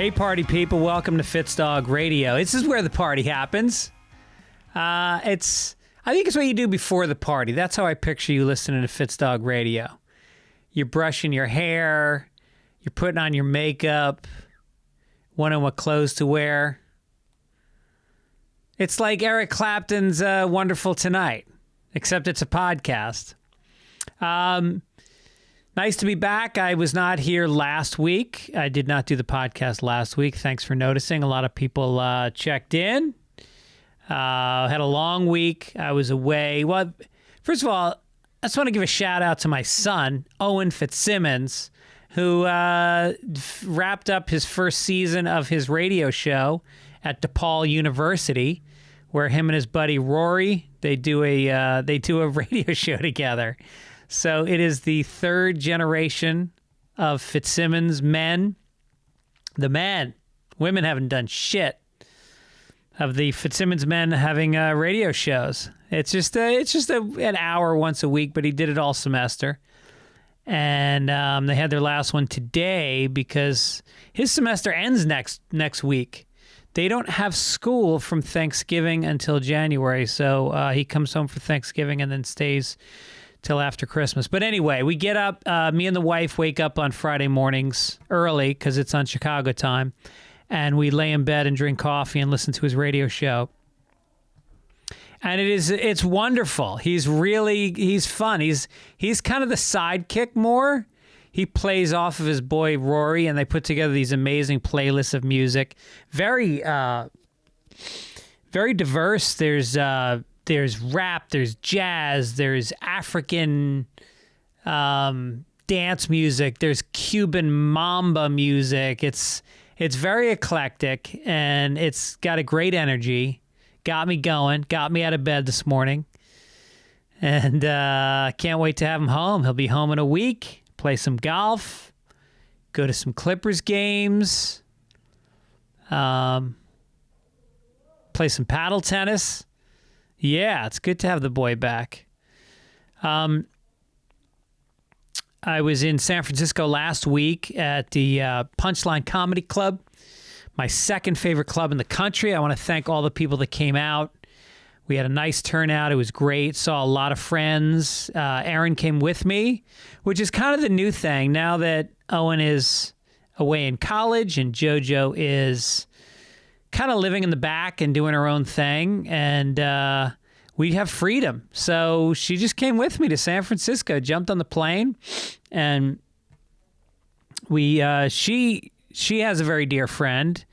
Hey, party people. Welcome to Fitzdog Radio. This is where the party happens. I think it's what you do before the party. That's how I picture you listening to Fitzdog Radio. You're brushing your hair. You're putting on your makeup. Wondering what clothes to wear. It's like Eric Clapton's Wonderful Tonight, except it's a podcast. Nice to be back. I was not here last week. I did not do the podcast last week. Thanks for noticing. A lot of people checked in. Had a long week. I was away. Well, first of all, I just want to give a shout out to my son, Owen Fitzsimmons, who wrapped up his first season of his radio show at DePaul University, where him and his buddy Rory, they do a radio show together. So it is the third generation of Fitzsimmons men. The men. Women haven't done shit. Of the Fitzsimmons men having radio shows. It's just an hour once a week, but he did it all semester. And they had their last one today because his semester ends next week. They don't have school from Thanksgiving until January, so he comes home for Thanksgiving and then stays till after Christmas. But anyway, we get up, me and the wife wake up on Friday mornings early because it's on Chicago time, and we lay in bed and drink coffee and listen to his radio show. And it's wonderful. He's fun. He's kind of the sidekick more. He plays off of his boy Rory, and they put together these amazing playlists of music. Very, very diverse. There's rap, there's jazz, there's African dance music, there's Cuban mamba music. It's very eclectic, and it's got a great energy. Got me going, got me out of bed this morning. And can't wait to have him home. He'll be home in a week, play some golf, go to some Clippers games, play some paddle tennis. Yeah, it's good to have the boy back. I was in San Francisco last week at the Punchline Comedy Club, my second favorite club in the country. I want to thank all the people that came out. We had a nice turnout. It was great. Saw a lot of friends. Aaron came with me, which is kind of the new thing now that Owen is away in college and JoJo is kind of living in the back and doing her own thing, and we have freedom. So she just came with me to San Francisco, jumped on the plane, and she has a very dear friend.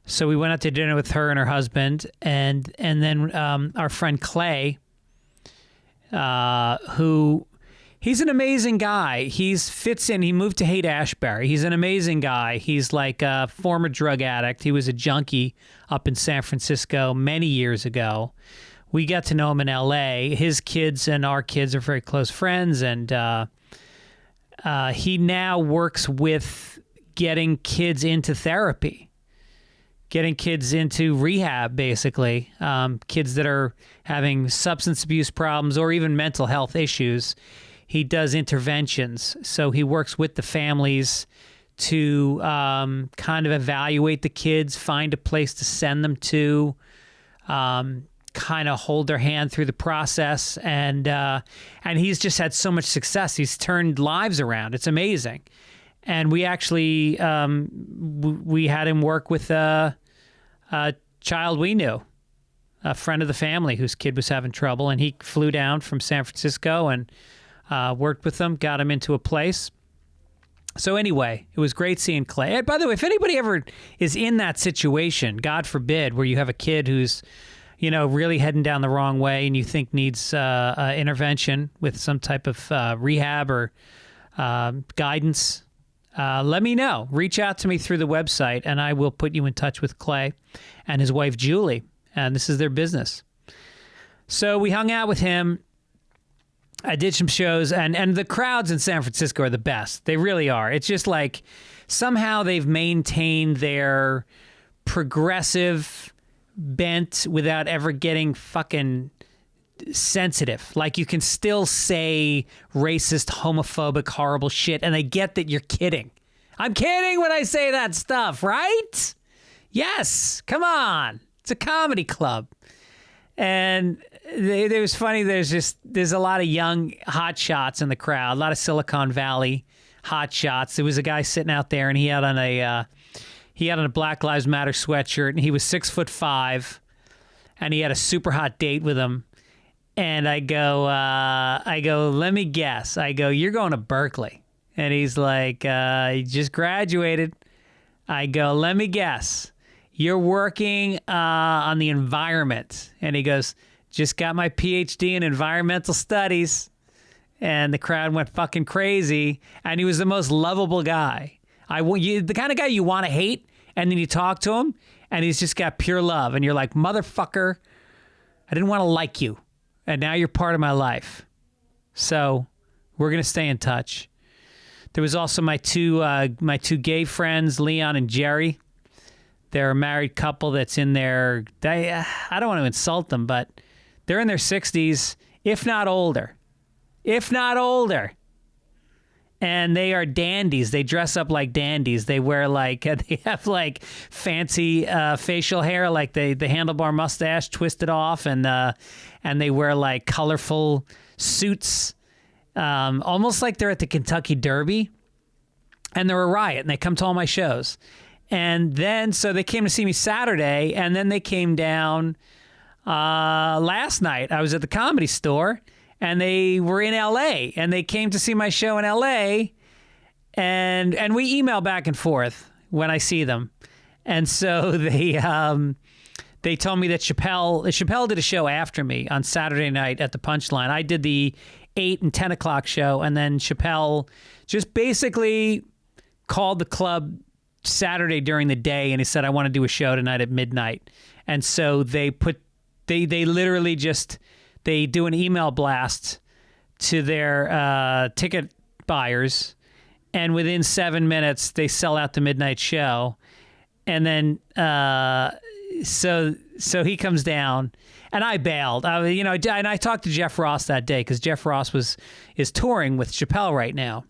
So we went out to dinner with her and her husband, and then our friend Clay, who he's an amazing guy. He fits in. He moved to Haight-Ashbury. He's an amazing guy. He's like a former drug addict. He was a junkie up in San Francisco many years ago. We got to know him in L.A. His kids and our kids are very close friends, and he now works with getting kids into therapy, getting kids into rehab, basically. Kids that are having substance abuse problems or even mental health issues. He does interventions. So he works with the families to kind of evaluate the kids, find a place to send them to, kind of hold their hand through the process. And he's just had so much success. He's turned lives around. It's amazing. And we actually, we had him work with a child we knew, a friend of the family whose kid was having trouble. And he flew down from San Francisco and worked with them, got him into a place. So anyway, it was great seeing Clay. And by the way, if anybody ever is in that situation, God forbid, where you have a kid who's, really heading down the wrong way and you think needs intervention with some type of rehab or guidance, let me know. Reach out to me through the website, and I will put you in touch with Clay and his wife, Julie. And this is their business. So we hung out with him. I did some shows, and the crowds in San Francisco are the best. They really are. It's just like somehow they've maintained their progressive bent without ever getting fucking sensitive. Like, you can still say racist, homophobic, horrible shit, and I get that you're kidding. I'm kidding when I say that stuff, right? Yes, come on. It's a comedy club. And it was funny. There's a lot of young hot shots in the crowd, a lot of Silicon Valley hot shots. There was a guy sitting out there, and he had on a Black Lives Matter sweatshirt, and he was 6'5", and he had a super hot date with him. And I go, let me guess. I go, you're going to Berkeley. And he's like, he just graduated. I go, let me guess. You're working on the environment. And he goes, just got my PhD in environmental studies. And the crowd went fucking crazy. And he was the most lovable guy. The kind of guy you want to hate. And then you talk to him, and he's just got pure love. And you're like, motherfucker, I didn't want to like you. And now you're part of my life. So we're going to stay in touch. There was also my two gay friends, Leon and Jerry. They're a married couple that's in their, I don't want to insult them, but they're in their 60s, if not older. If not older. And they are dandies. They dress up like dandies. They wear they have like fancy facial hair, like the handlebar mustache twisted off, and they wear like colorful suits, almost like they're at the Kentucky Derby. And they're a riot, and they come to all my shows. And then, so they came to see me Saturday, and then they came down last night. I was at the Comedy Store. And they were in L.A., and they came to see my show in L.A., and we email back and forth when I see them. And so they told me that Chappelle did a show after me on Saturday night at the Punchline. I did the 8 and 10 o'clock show, and then Chappelle just basically called the club Saturday during the day, and he said, I want to do a show tonight at midnight. And so they literally just... They do an email blast to their ticket buyers, and within 7 minutes, they sell out the midnight show. And then, so he comes down, and I bailed. And I talked to Jeff Ross that day because Jeff Ross is touring with Chappelle right now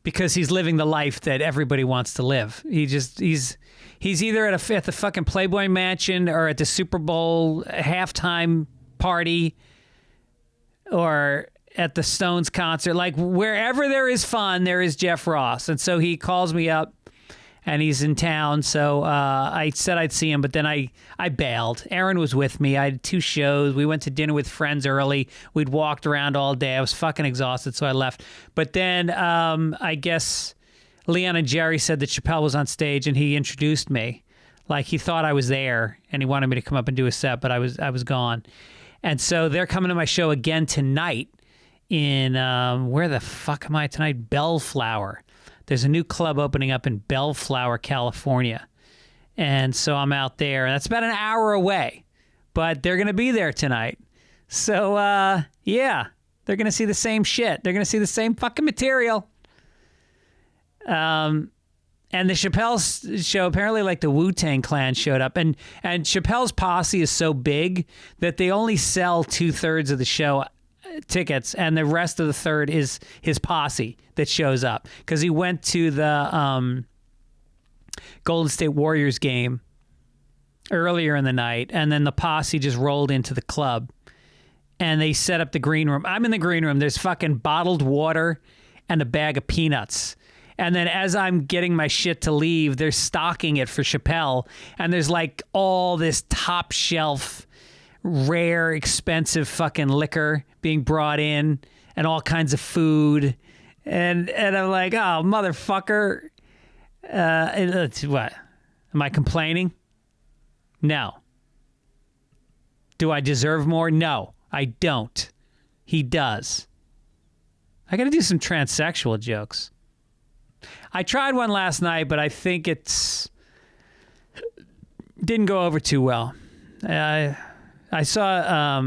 because he's living the life that everybody wants to live. He's either at the fucking Playboy Mansion or at the Super Bowl halftime party or at the Stones concert. Like wherever there is fun, there is Jeff Ross. And so he calls me up and he's in town. So I said I'd see him, but then I bailed. Aaron was with me. I had 2 shows. We went to dinner with friends early. We'd walked around all day. I was fucking exhausted, so I left. But then I guess Leon and Jerry said that Chappelle was on stage and he introduced me. Like he thought I was there and he wanted me to come up and do a set, but I was gone. And so they're coming to my show again tonight in, where the fuck am I tonight? Bellflower. There's a new club opening up in Bellflower, California. And so I'm out there. And that's about an hour away. But they're going to be there tonight. So, yeah, they're going to see the same shit. They're going to see the same fucking material. And the Chappelle show, apparently like the Wu-Tang Clan showed up. And Chappelle's posse is so big that they only sell 2/3 of the show tickets, and the rest of the third is his posse that shows up. Because he went to the Golden State Warriors game earlier in the night, and then the posse just rolled into the club. And they set up the green room. I'm in the green room. There's fucking bottled water and a bag of peanuts. And then as I'm getting my shit to leave, they're stocking it for Chappelle. And there's like all this top shelf, rare, expensive fucking liquor being brought in and all kinds of food. And I'm like, oh, motherfucker. What? Am I complaining? No. Do I deserve more? No, I don't. He does. I got to do some transsexual jokes. I tried one last night, but I think didn't go over too well. I saw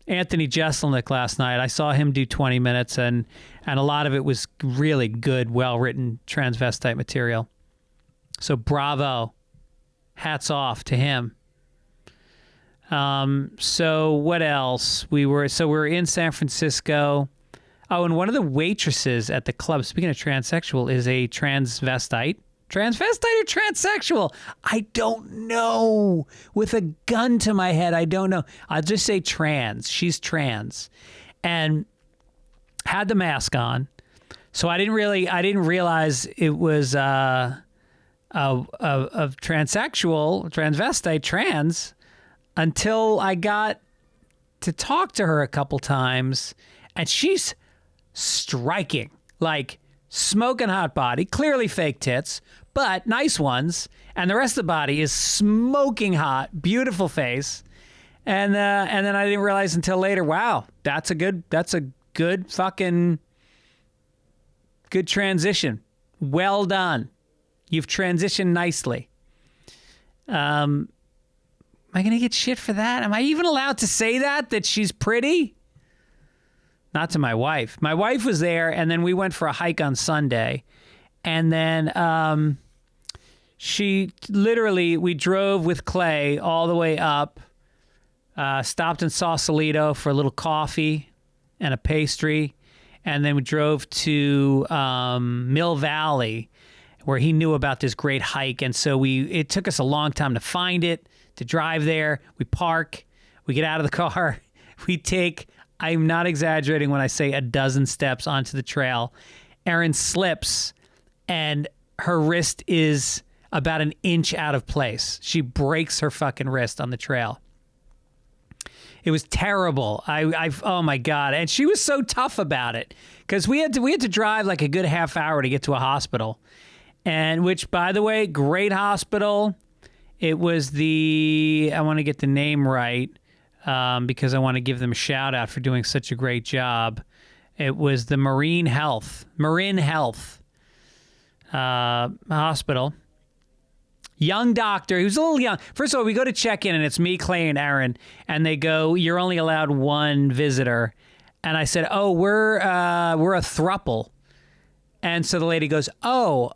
Anthony Jeselnik last night. I saw him do 20 minutes, and a lot of it was really good, well-written transvestite material. So bravo. Hats off to him. So what else? We were in San Francisco. Oh, and one of the waitresses at the club, speaking of transsexual, is a transvestite. Transvestite or transsexual? I don't know. With a gun to my head, I don't know. I'll just say trans. She's trans. And had the mask on. So I didn't realize it was a transsexual, transvestite, trans, until I got to talk to her a couple times, and she's striking, like smoking hot body, clearly fake tits, but nice ones, and the rest of the body is smoking hot, beautiful face, and then I didn't realize until later. Wow, that's a good fucking good transition. Well done. You've transitioned nicely. Am I going to get shit for that? Am I even allowed to say that she's pretty? Not to my wife. My wife was there, and then we went for a hike on Sunday. And then we drove with Clay all the way up, stopped in Sausalito for a little coffee and a pastry, and then we drove to Mill Valley, where he knew about this great hike. And so it took us a long time to find it, to drive there. We park, we get out of the car, we take, I'm not exaggerating when I say a dozen steps onto the trail. Erin slips, and her wrist is about an inch out of place. She breaks her fucking wrist on the trail. It was terrible. Oh my God. And she was so tough about it, because we had to drive like a good half hour to get to a hospital. And which, by the way, great hospital. It was I want to get the name right, because I want to give them a shout out for doing such a great job. It was the Marin Health Hospital. Young doctor. He was a little young. First of all, we go to check in, and it's me, Clay, and Aaron, and they go, "You're only allowed one visitor." And I said, "Oh, we're a throuple." And so the lady goes, "Oh,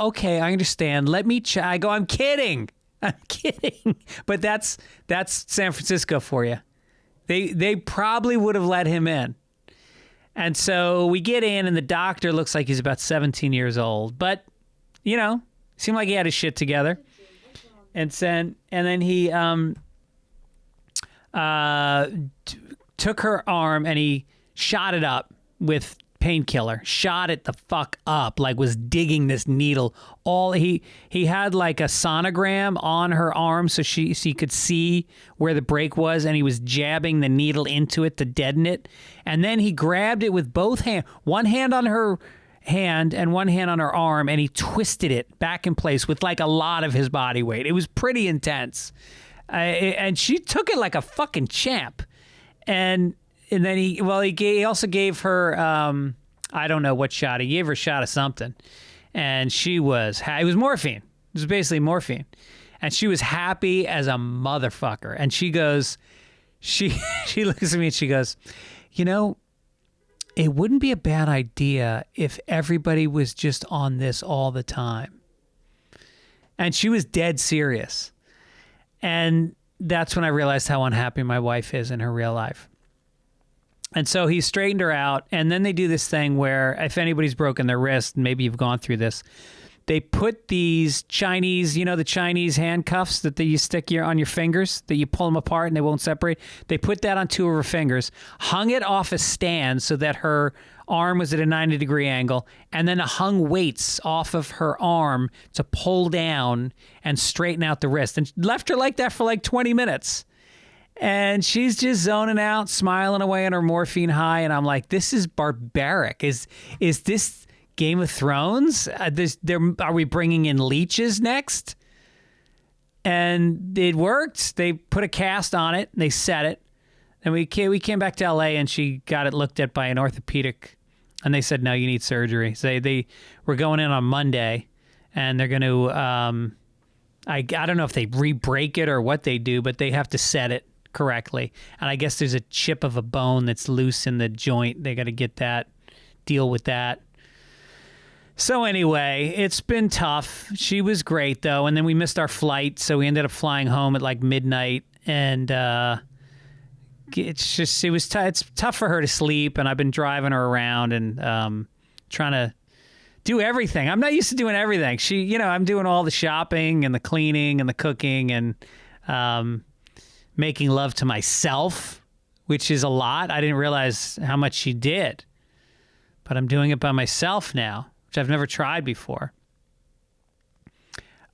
okay, I understand. Let me check." I go, I'm kidding. But that's San Francisco for you. They probably would have let him in. And so we get in, and the doctor looks like he's about 17 years old, but seemed like he had his shit together. And then he took her arm, and he shot it up with painkiller, shot it the fuck up, like was digging this needle. He had like a sonogram on her arm so she could see where the break was, and he was jabbing the needle into it to deaden it. And then he grabbed it with both hands, one hand on her hand and one hand on her arm, and he twisted it back in place with like a lot of his body weight. It was pretty intense. And she took it like a fucking champ. And then he also gave her, I don't know what shot. He gave her a shot of something. And it was morphine. It was basically morphine. And she was happy as a motherfucker. And she goes, she looks at me and she goes, it wouldn't be a bad idea if everybody was just on this all the time. And she was dead serious. And that's when I realized how unhappy my wife is in her real life. And so he straightened her out, and then they do this thing where if anybody's broken their wrist, and maybe you've gone through this, they put these Chinese, the Chinese handcuffs that you stick on your fingers, that you pull them apart and they won't separate. They put that on two of her fingers, hung it off a stand so that her arm was at a 90-degree angle, and then hung weights off of her arm to pull down and straighten out the wrist, and left her like that for like 20 minutes. And she's just zoning out, smiling away on her morphine high. And I'm like, this is barbaric. Is this Game of Thrones? Are we bringing in leeches next? And it worked. They put a cast on it. And they set it. And we came back to L.A. and she got it looked at by an orthopedic. And they said, no, you need surgery. So they were going in on Monday. And they're going to, I don't know if they re-break it or what they do, but they have to set it correctly. And I guess there's a chip of a bone that's loose in the joint. They got to get that, deal with that. So anyway, it's been tough. She was great though. And then we missed our flight. So we ended up flying home at like midnight and it's tough for her to sleep, and I've been driving her around and trying to do everything. I'm not used to doing everything. I'm doing all the shopping and the cleaning and the cooking and making love to myself, which is a lot. I didn't realize how much she did, but I'm doing it by myself now, which I've never tried before.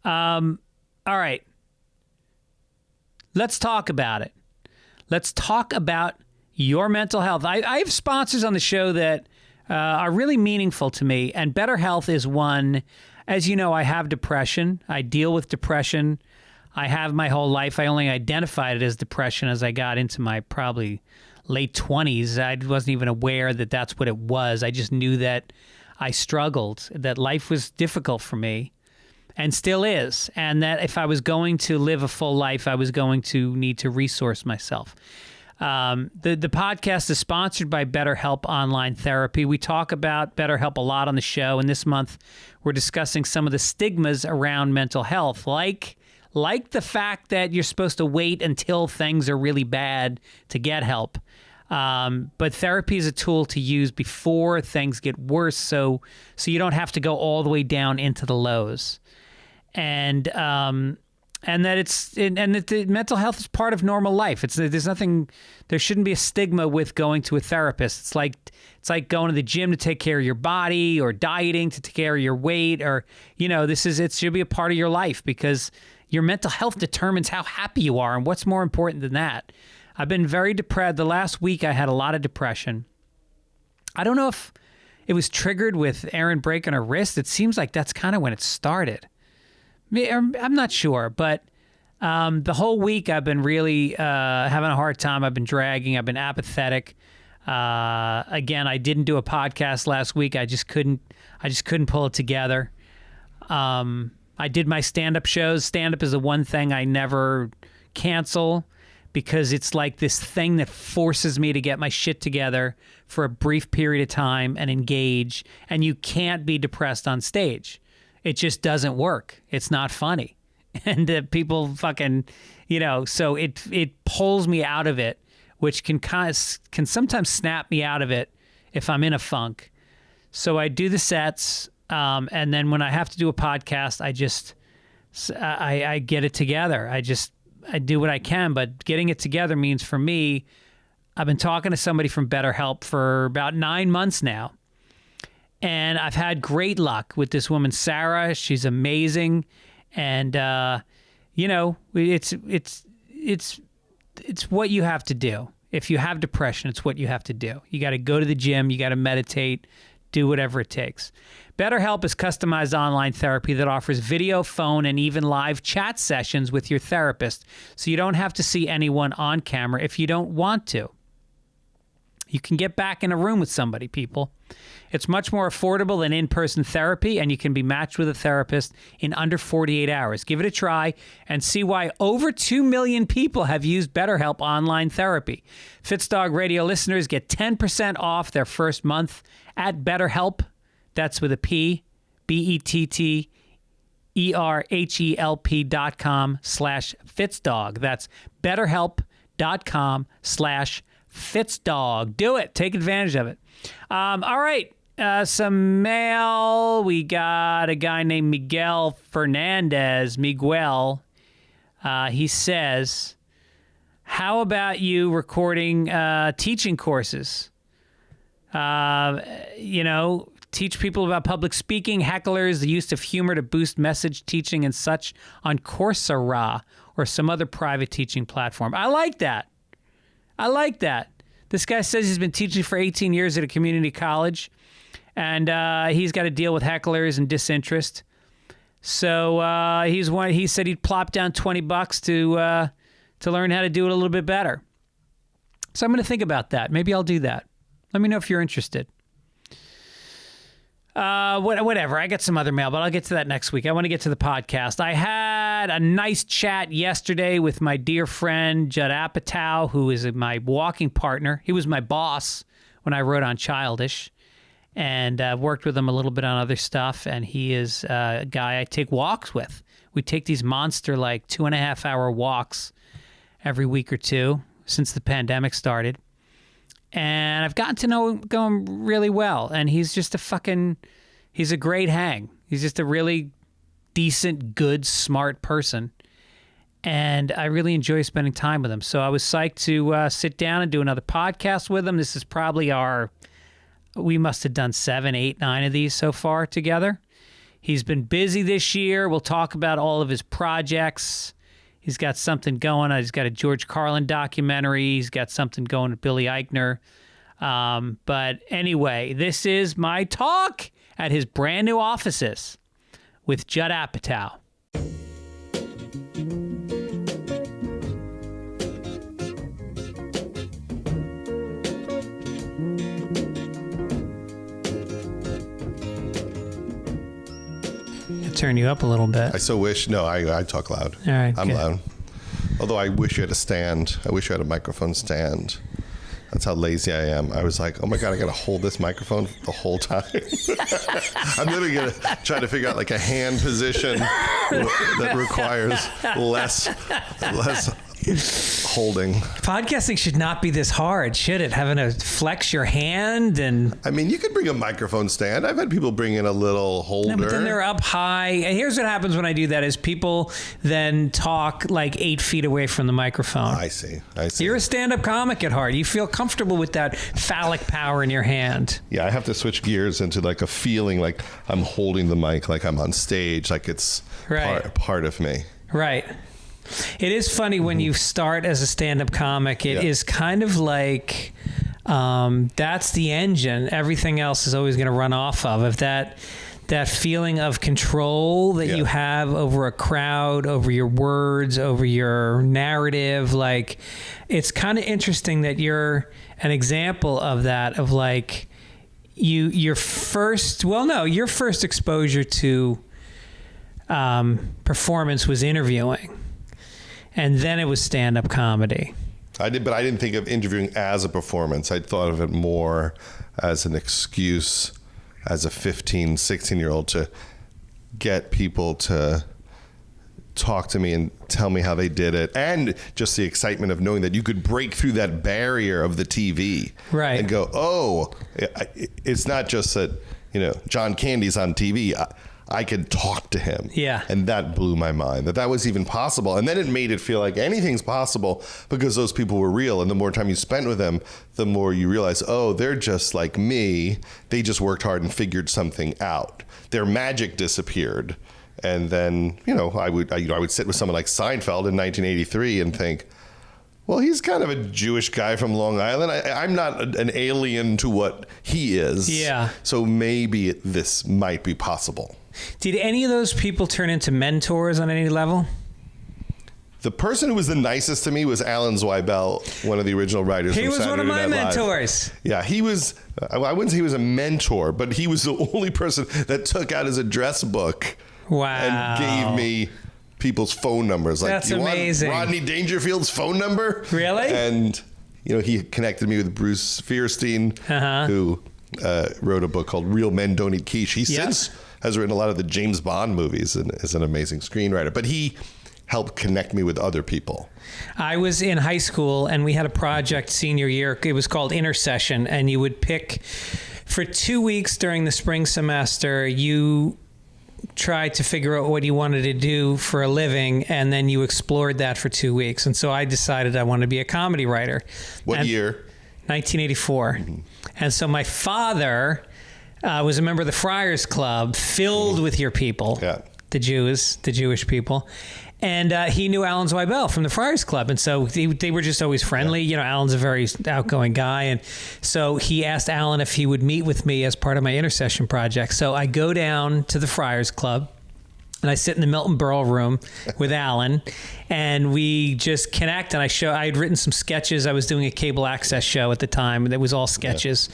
All right. Let's talk about it. Let's talk about your mental health. I have sponsors on the show that are really meaningful to me, and Better Health is one. As you know, I have depression. I deal with depression. I have my whole life. I only identified it as depression as I got into my probably late 20s. I wasn't even aware that that's what it was. I just knew that I struggled, that life was difficult for me and still is, and that if I was going to live a full life, I was going to need to resource myself. The podcast is sponsored by BetterHelp Online Therapy. We talk about BetterHelp a lot on the show, and this month we're discussing some of the stigmas around mental health, like the fact that you're supposed to wait until things are really bad to get help. But therapy is a tool to use before things get worse, so you don't have to go all the way down into the lows. And that the mental health is part of normal life. There shouldn't be a stigma with going to a therapist. It's like going to the gym to take care of your body, or dieting to take care of your weight, or it should be a part of your life, because your mental health determines how happy you are, and what's more important than that. I've been very depressed. The last week I had a lot of depression. I don't know if it was triggered with Erin breaking her wrist. It seems like that's kind of when it started. I'm not sure, but the whole week I've been really having a hard time. I've been dragging. I've been apathetic. Again, I didn't do a podcast last week. I just couldn't pull it together. I did my stand-up shows. Stand-up is the one thing I never cancel, because it's like this thing that forces me to get my shit together for a brief period of time and engage. And you can't be depressed on stage. It just doesn't work. It's not funny. And people fucking, so it pulls me out of it, which can sometimes snap me out of it if I'm in a funk. So I do the sets, and then when I have to do a podcast, I get it together. I do what I can, but getting it together means, for me, I've been talking to somebody from BetterHelp for about 9 months now. And I've had great luck with this woman, Sarah. She's amazing. And, it's what you have to do. If you have depression, it's what you have to do. You got to go to the gym. You got to meditate, do whatever it takes. BetterHelp is customized online therapy that offers video, phone, and even live chat sessions with your therapist, so you don't have to see anyone on camera if you don't want to. You can get back in a room with somebody, people. It's much more affordable than in-person therapy, and you can be matched with a therapist in under 48 hours. Give it a try and see why over 2 million people have used BetterHelp online therapy. Fitzdog Radio listeners get 10% off their first month at BetterHelp. That's with a P, BetterHelp.com/Fitzdog. That's BetterHelp.com/Fitzdog. Do it. Take advantage of it. All right. Some mail. We got a guy named Miguel Fernandez. Miguel. He says, how about you recording teaching courses? Teach people about public speaking, hecklers, the use of humor to boost message teaching and such on Coursera or some other private teaching platform. I like that. This guy says he's been teaching for 18 years at a community college, and he's got to deal with hecklers and disinterest. So he said he'd plop down $20 to learn how to do it a little bit better. So I'm going to think about that. Maybe I'll do that. Let me know if you're interested. Whatever. I got some other mail, but I'll get to that next week. I want to get to the podcast. I had a nice chat yesterday with my dear friend, Judd Apatow, who is my walking partner. He was my boss when I wrote on Childish, and worked with him a little bit on other stuff. And he is a guy I take walks with. We take these monster, 2.5 hour walks every week or two. since the pandemic started. And I've gotten to know him really well. And he's just he's a great hang. He's just a really decent, good, smart person. And I really enjoy spending time with him. So I was psyched to sit down and do another podcast with him. This is probably we must have done 7, 8, 9 of these so far together. He's been busy this year. We'll talk about all of his projects. He's got something going. He's got a George Carlin documentary. He's got something going with Billy Eichner. But anyway, this is my talk at his brand new offices with Judd Apatow. Turn you up a little bit. I so wish. No, I talk loud. All right, I'm good. loud. Although I wish you had a stand. I wish you had a microphone stand. That's how lazy I am. I was like, oh my God, I got to hold this microphone the whole time. I'm literally going to try to figure out like a hand position that requires less holding. Podcasting should not be this hard, should it? Having to flex your hand and... I mean, you could bring a microphone stand. I've had people bring in a little holder. No, but then they're up high. And here's what happens when I do that is people then talk like 8 feet away from the microphone. I see. You're a stand-up comic at heart. You feel comfortable with that phallic power in your hand. Yeah, I have to switch gears into like a feeling like I'm holding the mic, like I'm on stage, like it's part of me. Right. It is funny when you start as a stand-up comic. It is kind of like that's the engine. Everything else is always going to run off of. If that feeling of control that you have over a crowd, over your words, over your narrative, like it's kind of interesting that you're an example of that. Of like your first exposure to performance was interviewing. And then it was stand-up comedy. I didn't think of interviewing as a performance. I thought of it more as an excuse as a 15, 16-year-old to get people to talk to me and tell me how they did it. And just the excitement of knowing that you could break through that barrier of the TV. Right. And go, oh, it's not just that, John Candy's on TV. I could talk to him. Yeah. And that blew my mind, that was even possible. And then it made it feel like anything's possible because those people were real. And the more time you spent with them, the more you realize, oh, they're just like me. They just worked hard and figured something out. Their magic disappeared. And then, I would sit with someone like Seinfeld in 1983 and think, well, he's kind of a Jewish guy from Long Island. I'm not an alien to what he is. Yeah. So maybe this might be possible. Did any of those people turn into mentors on any level? The person who was the nicest to me was Alan Zweibel, one of the original writers from Saturday Night Live. He was one of my mentors. Yeah, he was, I wouldn't say he was a mentor, but he was the only person that took out his address book and gave me people's phone numbers. Like, that's amazing. Want Rodney Dangerfield's phone number? Really? And, he connected me with Bruce Fierstein, who wrote a book called Real Men Don't Eat Quiche. He since has written a lot of the James Bond movies and is an amazing screenwriter. But he helped connect me with other people. I was in high school and we had a project senior year. It was called Intercession. And you would pick, for 2 weeks during the spring semester, you tried to figure out what you wanted to do for a living, and then you explored that for 2 weeks. And so I decided I wanted to be a comedy writer. What year? 1984. Mm-hmm. And so my father was a member of the Friars Club, filled with your people, the Jewish people. And he knew Alan Zweibel from the Friars Club. And so they were just always friendly. Alan's a very outgoing guy. And so he asked Alan if he would meet with me as part of my Intercession project. So I go down to the Friars Club and I sit in the Milton Berle room with Alan, and we just connect. And I had written some sketches. I was doing a cable access show at the time, and it was all sketches.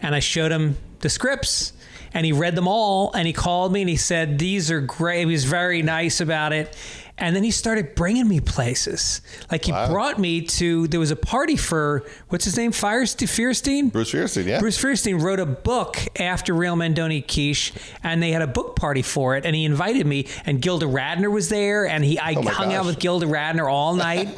And I showed him the scripts, and he read them all, and he called me and he said, "These are great." He was very nice about it. And then he started bringing me places. Like he brought me to, there was a party for, what's his name? Fierstein? Bruce Fierstein, yeah. Bruce Fierstein wrote a book after Real Men Don't Eat Quiche, and they had a book party for it, and he invited me, and Gilda Radner was there, and I hung out with Gilda Radner all night.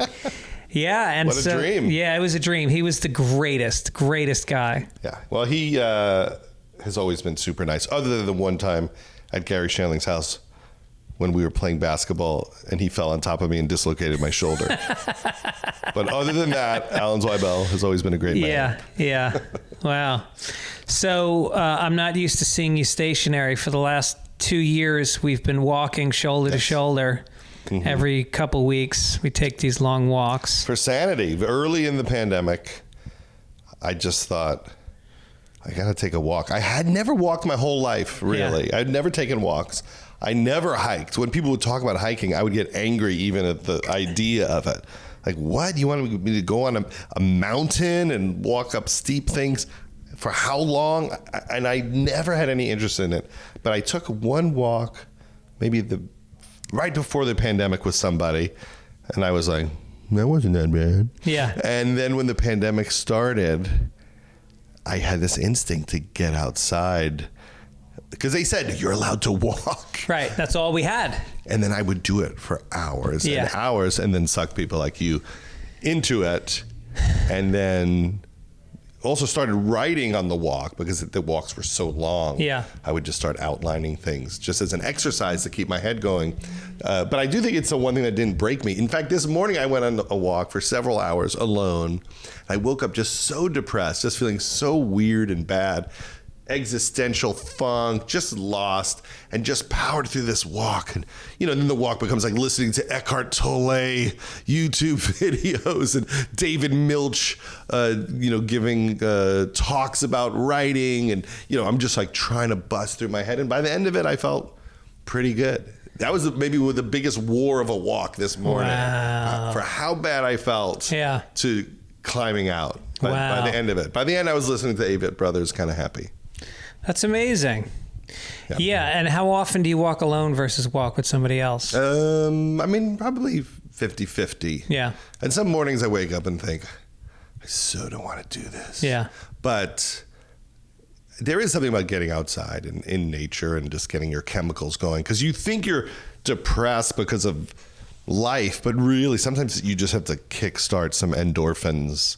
Yeah, and what a dream. Yeah, it was a dream. He was the greatest guy. Yeah. Well, he has always been super nice. Other than the one time at Gary Shandling's house when we were playing basketball and he fell on top of me and dislocated my shoulder. But other than that, Alan Zweibel has always been a great man. Yeah. Wow. So I'm not used to seeing you stationary. For the last 2 years, we've been walking shoulder to shoulder. Mm-hmm. Every couple weeks, we take these long walks. For sanity. Early in the pandemic, I just thought, I got to take a walk. I had never walked my whole life, really. Yeah. I'd never taken walks. I never hiked. When people would talk about hiking, I would get angry even at the idea of it. Like, what? You want me to go on a mountain and walk up steep things? For how long? And I never had any interest in it. But I took one walk, maybe right before the pandemic with somebody, and I was like, that wasn't that bad. Yeah. And then when the pandemic started, I had this instinct to get outside because they said you're allowed to walk. Right. That's all we had. And then I would do it for hours and hours and then suck people like you into it. And then also started writing on the walk because the walks were so long. Yeah. I would just start outlining things just as an exercise to keep my head going. But I do think it's the one thing that didn't break me. In fact, this morning I went on a walk for several hours alone. I woke up just so depressed, just feeling so weird and bad. Existential funk, just lost, and just powered through this walk. And, then the walk becomes like listening to Eckhart Tolle YouTube videos and David Milch, giving talks about writing. And, I'm just like trying to bust through my head. And by the end of it, I felt pretty good. That was maybe the biggest war of a walk this morning. Wow. For how bad I felt to climbing out by the end of it. By the end, I was listening to Avett Brothers kind of happy. That's amazing. Yeah. And how often do you walk alone versus walk with somebody else? Probably 50-50. Yeah. And some mornings I wake up and think, I so don't want to do this. Yeah. But there is something about getting outside and in nature and just getting your chemicals going. Because you think you're depressed because of life, but really sometimes you just have to kickstart some endorphins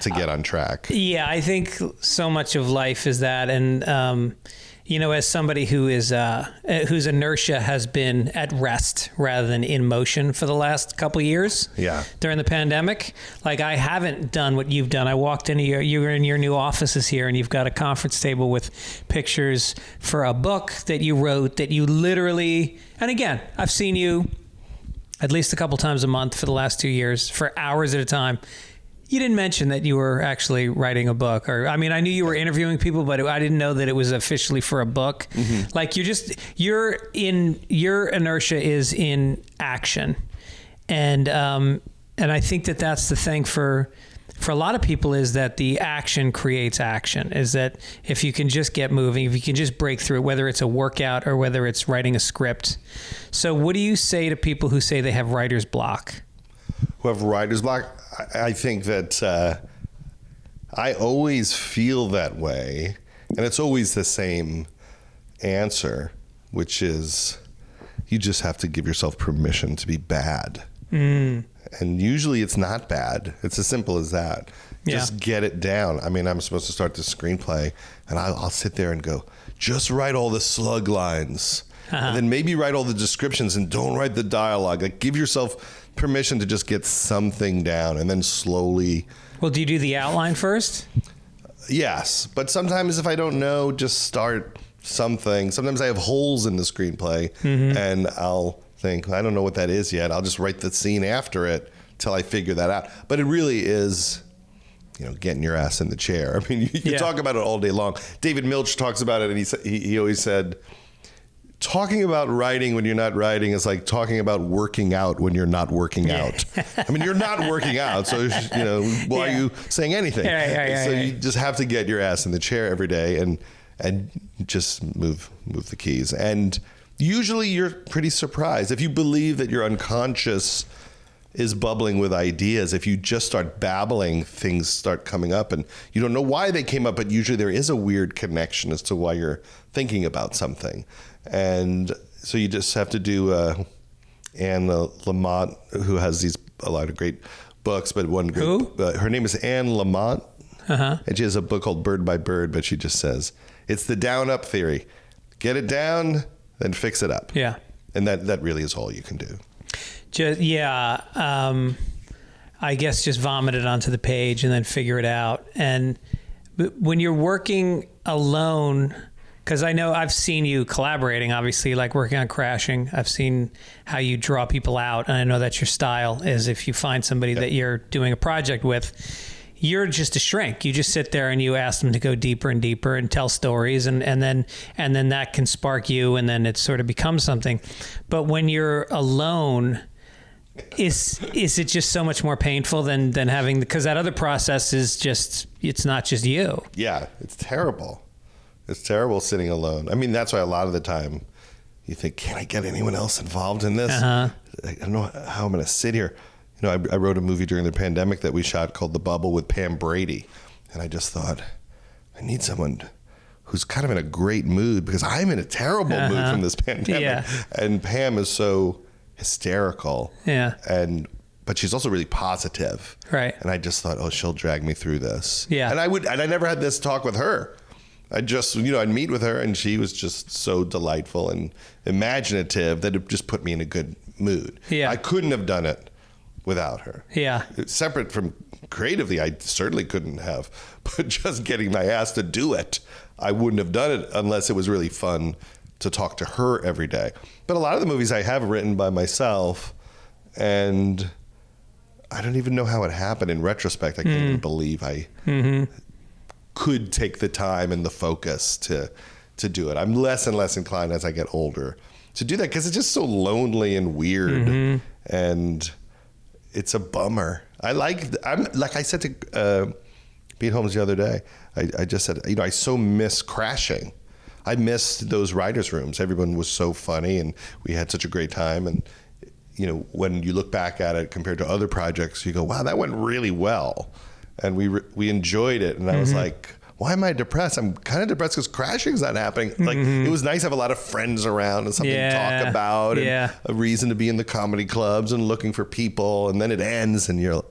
to get on track. Yeah, I think so much of life is that. And, as somebody whose inertia has been at rest rather than in motion for the last couple of years during the pandemic, like I haven't done what you've done. I walked into you were in your new offices here and you've got a conference table with pictures for a book that you wrote that you literally, and again, I've seen you at least a couple times a month for the last 2 years for hours at a time. You didn't mention that you were actually writing a book, I knew you were interviewing people, but I didn't know that it was officially for a book. Mm-hmm. Like your inertia is in action. And I think that that's the thing for a lot of people is that the action creates action, is that if you can just get moving, if you can just break through, whether it's a workout or whether it's writing a script. So what do you say to people who say they have writer's block? Who have writer's block? I think that I always feel that way, and it's always the same answer, which is you just have to give yourself permission to be bad. Mm. And usually it's not bad. It's as simple as that. Just get it down. I'm supposed to start the screenplay, and I'll sit there and go, just write all the slug lines. Uh-huh. And then maybe write all the descriptions and don't write the dialogue. Like give yourself permission to just get something down and then slowly. Well, do you do the outline first? Yes. But sometimes if I don't know, just start something. Sometimes I have holes in the screenplay and I'll think, I don't know what that is yet. I'll just write the scene after it till I figure that out. But it really is, getting your ass in the chair. You talk about it all day long. David Milch talks about it and he always said, talking about writing when you're not writing is like talking about working out when you're not working out. You're not working out, so why are you saying anything? So you just have to get your ass in the chair every day and just move the keys. And usually you're pretty surprised if you believe that your unconscious is bubbling with ideas. If you just start babbling, things start coming up, and you don't know why they came up, but usually there is a weird connection as to why you're thinking about something. And so you just have to do Anne Lamott, who has a lot of great books, but one great. Who? Her name is Anne Lamott. Uh-huh. And she has a book called Bird by Bird, but she just says, it's the down up theory. Get it down, then fix it up. Yeah. And that really is all you can do. I guess just vomit it onto the page and then figure it out. And when you're working alone, because I know I've seen you collaborating, obviously, like working on Crashing. I've seen how you draw people out. And I know that's your style, is if you find somebody that you're doing a project with, you're just a shrink. You just sit there and you ask them to go deeper and deeper and tell stories, and then that can spark you, and then it sort of becomes something. But when you're alone, is it just so much more painful than having, because that other process is just, it's not just you. Yeah, it's terrible. It's terrible sitting alone. I mean, that's why a lot of the time you think, can I get anyone else involved in this? I don't know how I'm going to sit here. You know, I wrote a movie during the pandemic that we shot called The Bubble with Pam Brady. And I just thought, I need someone who's kind of in a great mood, because I'm in a terrible mood from this pandemic. Yeah. And Pam is so hysterical. Yeah. But she's also really positive. Right. And I just thought, oh, she'll drag me through this. Yeah. And I never had this talk with her. I just, I'd meet with her and she was just so delightful and imaginative that it just put me in a good mood. Yeah. I couldn't have done it without her. Yeah. Separate from creatively, I certainly couldn't have. But just getting my ass to do it, I wouldn't have done it unless it was really fun to talk to her every day. But a lot of the movies I have written by myself, and I don't even know how it happened in retrospect. I can't even believe I could take the time and the focus to do it. I'm less and less inclined as I get older to do that, because it's just so lonely and weird, and it's a bummer. I'm like I said to Pete Holmes the other day, I just said, I so miss Crashing. I missed those writers' rooms. Everyone was so funny and we had such a great time. And, when you look back at it compared to other projects, you go, wow, that went really well. And we enjoyed it. And I was like, why am I depressed? I'm kind of depressed because Crashing's not happening. Like, it was nice to have a lot of friends around and something to talk about, and a reason to be in the comedy clubs and looking for people. And then it ends and you're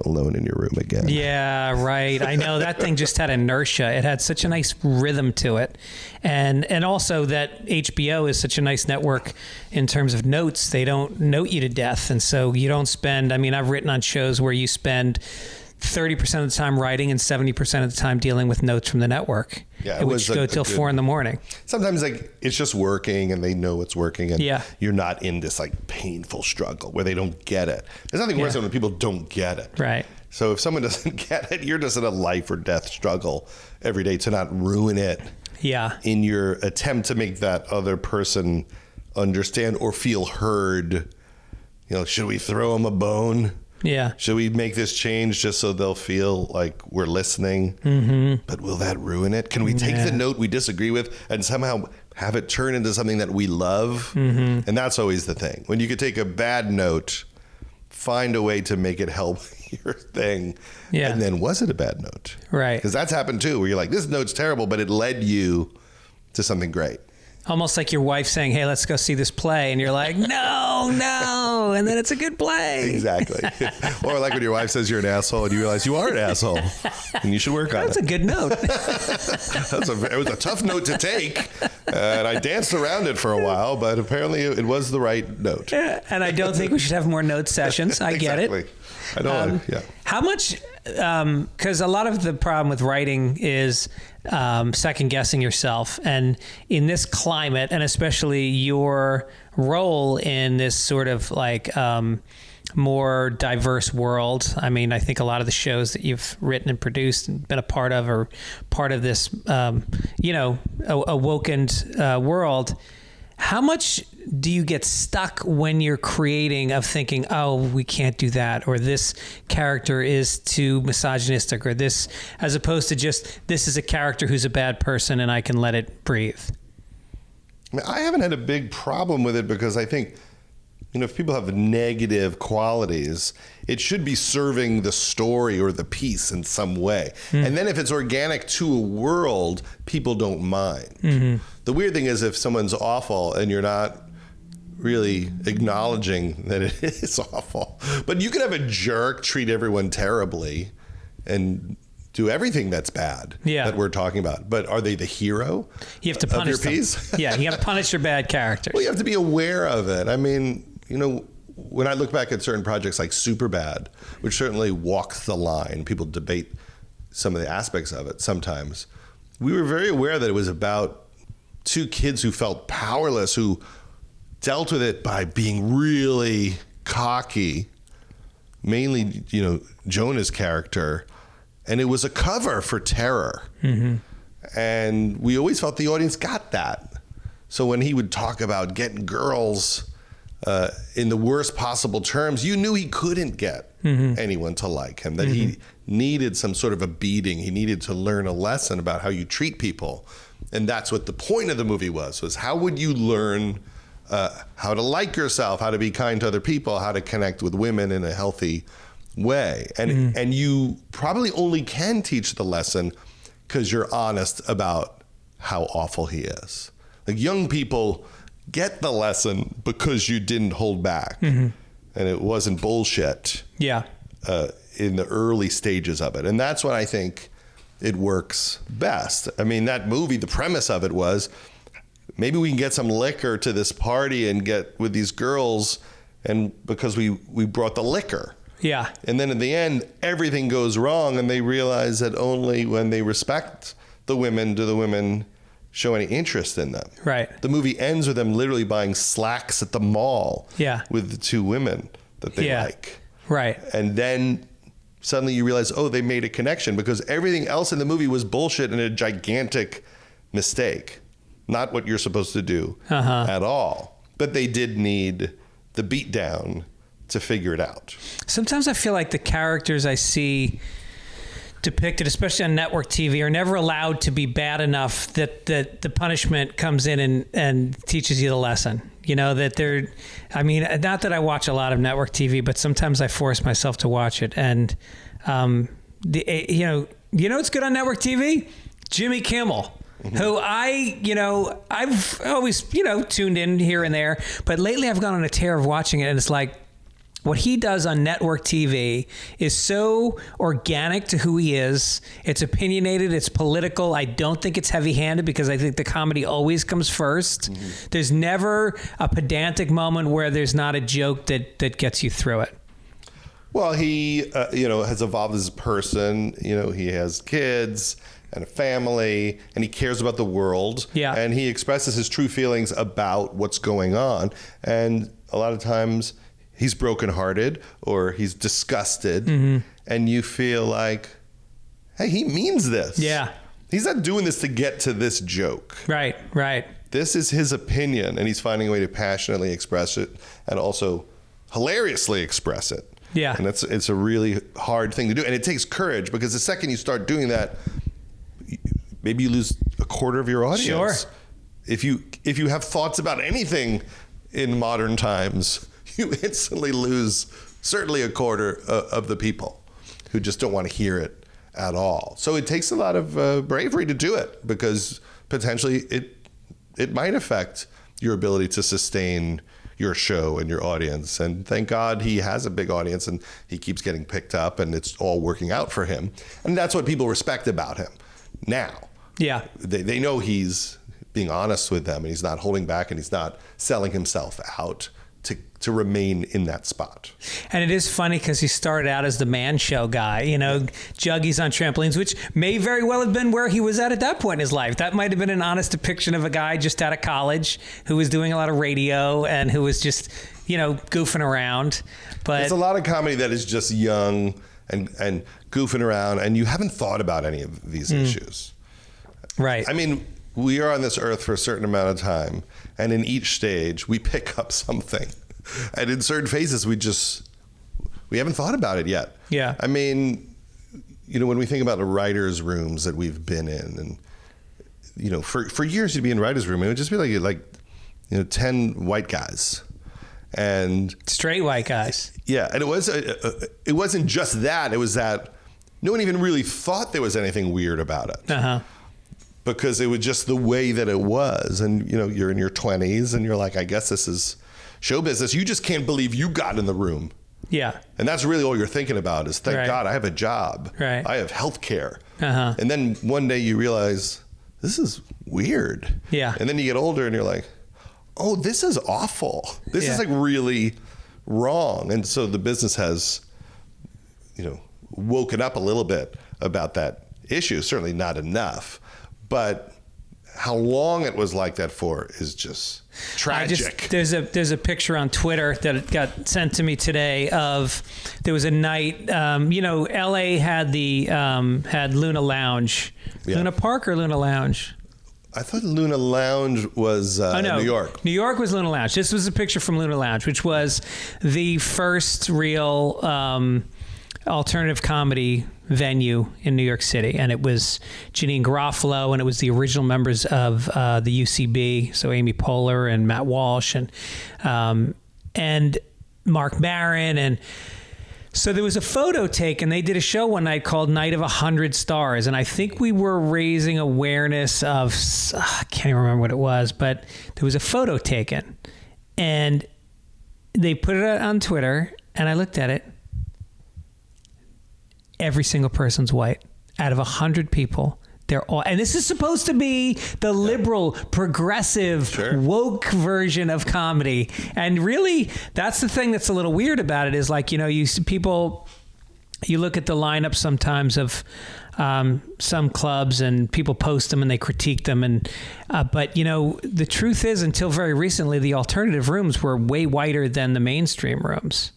alone in your room again. Yeah, right. I know that thing just had inertia. It had such a nice rhythm to it. And also that HBO is such a nice network in terms of notes. They don't note you to death. And so you don't spend, I've written on shows where you spend 30% of the time writing and 70% of the time dealing with notes from the network. Yeah, which go till 4 a.m. Sometimes it's just working and they know it's working, and you're not in this painful struggle where they don't get it. There's nothing worse than when people don't get it. Right. So if someone doesn't get it, you're just in a life or death struggle every day to not ruin it. Yeah. In your attempt to make that other person understand or feel heard. Should we throw them a bone? Yeah. Should we make this change just so they'll feel like we're listening? But will that ruin it? Can we take the note we disagree with and somehow have it turn into something that we love? And that's always the thing. When you could take a bad note, find a way to make it help your thing. Yeah. And then, was it a bad note? Right. Because that's happened too, where you're like, this note's terrible, but it led you to something great. Almost like your wife saying, hey, let's go see this play. And you're like, no. And then it's a good play. Exactly. Or like when your wife says you're an asshole and you realize you are an asshole and you should work on it. That's a good note. It was a tough note to take. And I danced around it for a while, but apparently it was the right note. And I don't think we should have more note sessions. I get it. I don't, How much, because a lot of the problem with writing is second guessing yourself. And in this climate, and especially your role in this sort of more diverse world. I think a lot of the shows that you've written and produced and been a part of are part of this, awakened world. How much do you get stuck when you're creating of thinking, oh, we can't do that, or this character is too misogynistic, or this, as opposed to just, this is a character who's a bad person and I can let it breathe? I haven't had a big problem with it, because I think, if people have negative qualities, it should be serving the story or the piece in some way. And then if it's organic to a world, people don't mind. The weird thing is if someone's awful and you're not really acknowledging that it is awful. But you can have a jerk treat everyone terribly and do everything that's bad that we're talking about. But are they the hero? You have to punish of your piece? Yeah, you got to punish your bad characters. Well, you have to be aware of it. I mean, you know, when I look back at certain projects like Superbad, which certainly walks the line, people debate some of the aspects of it sometimes. We were very aware that it was about two kids who felt powerless, who dealt with it by being really cocky, mainly, you know, Jonah's character. And it was a cover for terror. Mm-hmm. And we always felt the audience got that. So when he would talk about getting girls in the worst possible terms, you knew he couldn't get anyone to like him, that he needed some sort of a beating. He needed to learn a lesson about how you treat people. And that's what the point of the movie was how would you learn how to like yourself, how to be kind to other people, how to connect with women in a healthy way. And you probably only can teach the lesson because you're honest about how awful he is. Like, young people get the lesson because you didn't hold back and it wasn't bullshit in the early stages of it. And that's when I think it works best. I mean, that movie, the premise of it was maybe we can get some liquor to this party and get with these girls, and because we brought the liquor. Yeah. And then in the end, everything goes wrong, and they realize that only when they respect the women do the women show any interest in them. Right. The movie ends with them literally buying slacks at the mall with the two women that they like. Right. And then suddenly you realize, oh, they made a connection, because everything else in the movie was bullshit and a gigantic mistake. Not what you're supposed to do at all. But they did need the beatdown to figure it out. Sometimes I feel like the characters I see depicted, especially on network TV, are never allowed to be bad enough that the punishment comes in and teaches you the lesson. You know, that they're, I mean, not that I watch a lot of network TV, but sometimes I force myself to watch it. And, you know what's good on network TV? Jimmy Kimmel. Who I've always, tuned in here and there, but lately I've gone on a tear of watching it, and it's like, what he does on network TV is so organic to who he is. It's opinionated. It's political. I don't think it's heavy-handed, because I think the comedy always comes first. There's never a pedantic moment where there's not a joke that gets you through it. Well, he, has evolved as a person. He has kids and a family, and he cares about the world. Yeah. And he expresses his true feelings about what's going on. And a lot of times he's brokenhearted or he's disgusted, and you feel like, hey, he means this. Yeah. He's not doing this to get to this joke. Right. This is his opinion, and he's finding a way to passionately express it and also hilariously express it. Yeah. And it's a really hard thing to do. And it takes courage, because the second you start doing that, maybe you lose a quarter of your audience. Sure. If you have thoughts about anything in modern times, you instantly lose certainly a quarter of the people who just don't want to hear it at all. So it takes a lot of bravery to do it, because potentially it might affect your ability to sustain your show and your audience. And thank God he has a big audience, and he keeps getting picked up, and it's all working out for him. And that's what people respect about him now. Yeah. They know he's being honest with them, and he's not holding back, and he's not selling himself out to remain in that spot. And it is funny, because he started out as the man show guy, Juggies on trampolines, which may very well have been where he was at that point in his life. That might have been an honest depiction of a guy just out of college who was doing a lot of radio and who was just, goofing around. But there's a lot of comedy that is just young and goofing around, and you haven't thought about any of these issues. Right. I mean, we are on this earth for a certain amount of time, and in each stage we pick up something, and in certain phases we haven't thought about it yet. Yeah. I mean, when we think about the writers' rooms that we've been in, and for years you'd be in a writers' room, and it would just be like 10 white guys and straight white guys. Yeah. And it wasn't just that, it was that no one even really thought there was anything weird about it. Because it was just the way that it was. And, you're in your 20s, and you're like, I guess this is show business, you just can't believe you got in the room. Yeah. And that's really all you're thinking about is, thank God I have a job. Right. I have health care. And then one day you realize, this is weird. Yeah. And then you get older and you're like, oh, this is awful. This is like really wrong. And so the business has, woken up a little bit about that issue. Certainly not enough. But how long it was like that for is just tragic. There's a picture on Twitter that got sent to me today of, there was a night, LA had had Luna Lounge. Luna Park or Luna Lounge? I thought Luna Lounge was New York. New York was Luna Lounge. This was a picture from Luna Lounge, which was the first real alternative comedy venue in New York City. And it was Janine Garofalo, and it was the original members of the UCB, so Amy Poehler and Matt Walsh and Mark Maron. And so there was a photo taken. They did a show one night called Night of 100 Stars. And I think we were raising awareness of, I can't even remember what it was, but there was a photo taken. And they put it on Twitter, and I looked at it. Every single person's white. Out of 100 people, they're all, and this is supposed to be the liberal, progressive, woke version of comedy. And really, that's the thing that's a little weird about it, is like, you see people, you look at the lineup sometimes of some clubs, and people post them and they critique them. And but the truth is, until very recently, the alternative rooms were way whiter than the mainstream rooms.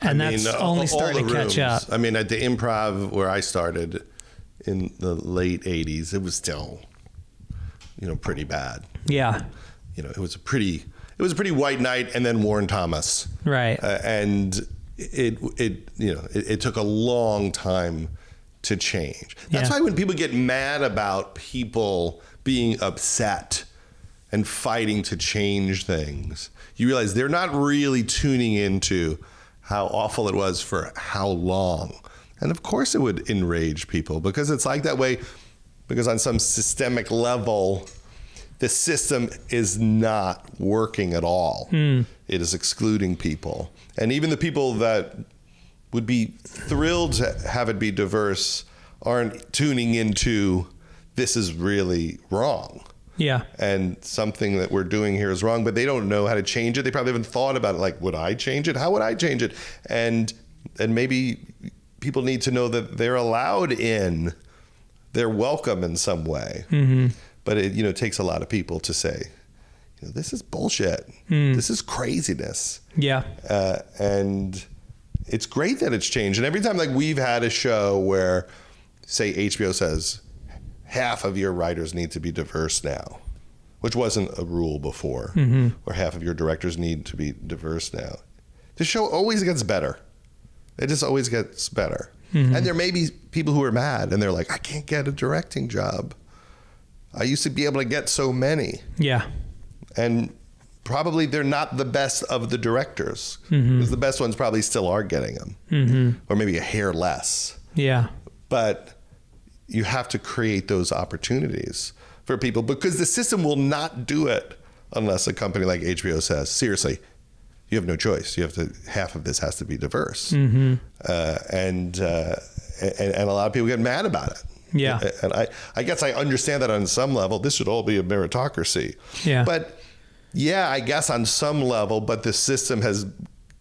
And that's only starting to catch up. I mean, at the Improv where I started in the late 80s, it was still, pretty bad. Yeah. It was a pretty white night, and then Warren Thomas. Right. And it took a long time to change. That's why when people get mad about people being upset and fighting to change things, you realize they're not really tuning into how awful it was for how long. And of course it would enrage people, because it's like that way, because on some systemic level, the system is not working at all. It is excluding people. And even the people that would be thrilled to have it be diverse aren't tuning into, this is really wrong. Yeah. And something that we're doing here is wrong, but they don't know how to change it. They probably haven't thought about it. Like, would I change it? How would I change it? And maybe people need to know that they're allowed in, they're welcome in some way. But it, takes a lot of people to say, this is bullshit. This is craziness. Yeah. And it's great that it's changed. And every time, like, we've had a show where, say, HBO says, half of your writers need to be diverse now, which wasn't a rule before, or half of your directors need to be diverse now. The show always gets better. It just always gets better. And there may be people who are mad and they're like, I can't get a directing job. I used to be able to get so many. Yeah. And probably they're not the best of the directors, because the best ones probably still are getting them, or maybe a hair less. Yeah. But you have to create those opportunities for people, because the system will not do it unless a company like HBO says, seriously, you have no choice. You have to, half of this has to be diverse. And a lot of people get mad about it. Yeah. And I guess I understand that on some level. This should all be a meritocracy. Yeah. But yeah, I guess on some level, but the system has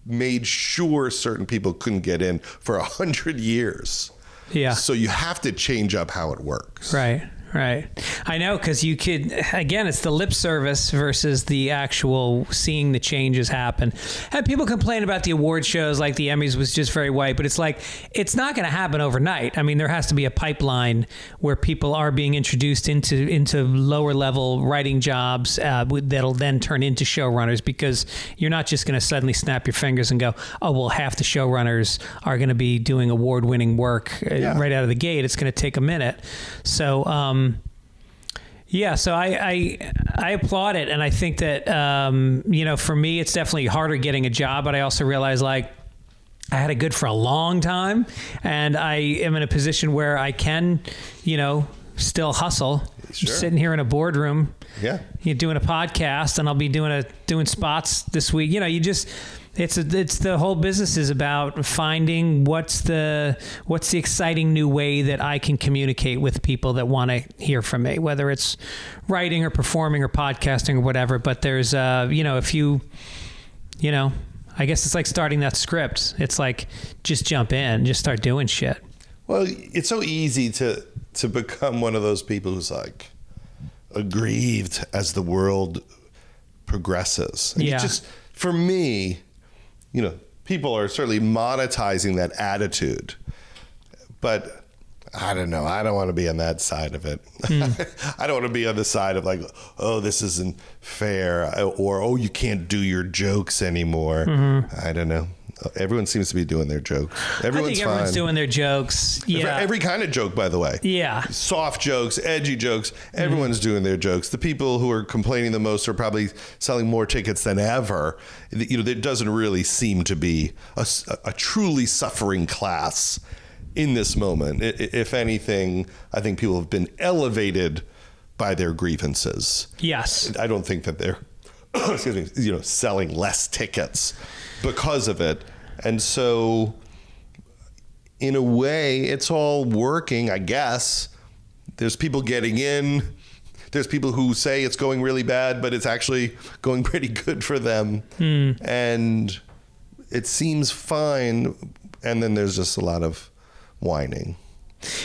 made sure certain people couldn't get in for 100 years. Yeah. So you have to change up how it works. Right. Right. I know, because you could, again, it's the lip service versus the actual seeing the changes happen. And people complain about the award shows, like the Emmys was just very white, but it's like, it's not going to happen overnight. I mean, there has to be a pipeline where people are being introduced into lower level writing jobs that'll then turn into showrunners, because you're not just going to suddenly snap your fingers and go, oh, well, half the showrunners are going to be doing award-winning work right out of the gate. It's going to take a minute. So, yeah, so I applaud it, and I think that for me it's definitely harder getting a job, but I also realize, like, I had it good for a long time, and I am in a position where I can still hustle. Sure. I'm sitting here in a boardroom. Yeah. You're doing a podcast, and I'll be doing spots this week. It's the whole business is about finding what's the exciting new way that I can communicate with people that want to hear from me, whether it's writing or performing or podcasting or whatever. But there's if you I guess it's like starting that script. It's like, just jump in, just start doing shit. Well, it's so easy to become one of those people who's like aggrieved as the world progresses. And for me, people are certainly monetizing that attitude, but I don't know. I don't want to be on that side of it. I don't want to be on the side of like, oh, this isn't fair, or, oh, you can't do your jokes anymore. Mm-hmm. I don't know. Everyone seems to be doing their jokes. Everyone's doing their jokes. Yeah. Every kind of joke, by the way. Yeah. Soft jokes, edgy jokes. Everyone's doing their jokes. The people who are complaining the most are probably selling more tickets than ever. There doesn't really seem to be a truly suffering class in this moment. If anything, I think people have been elevated by their grievances. Yes. I don't think that they're selling less tickets because of it. And so in a way, it's all working, I guess. There's people getting in. There's people who say it's going really bad, but it's actually going pretty good for them. And it seems fine. And then there's just a lot of whining.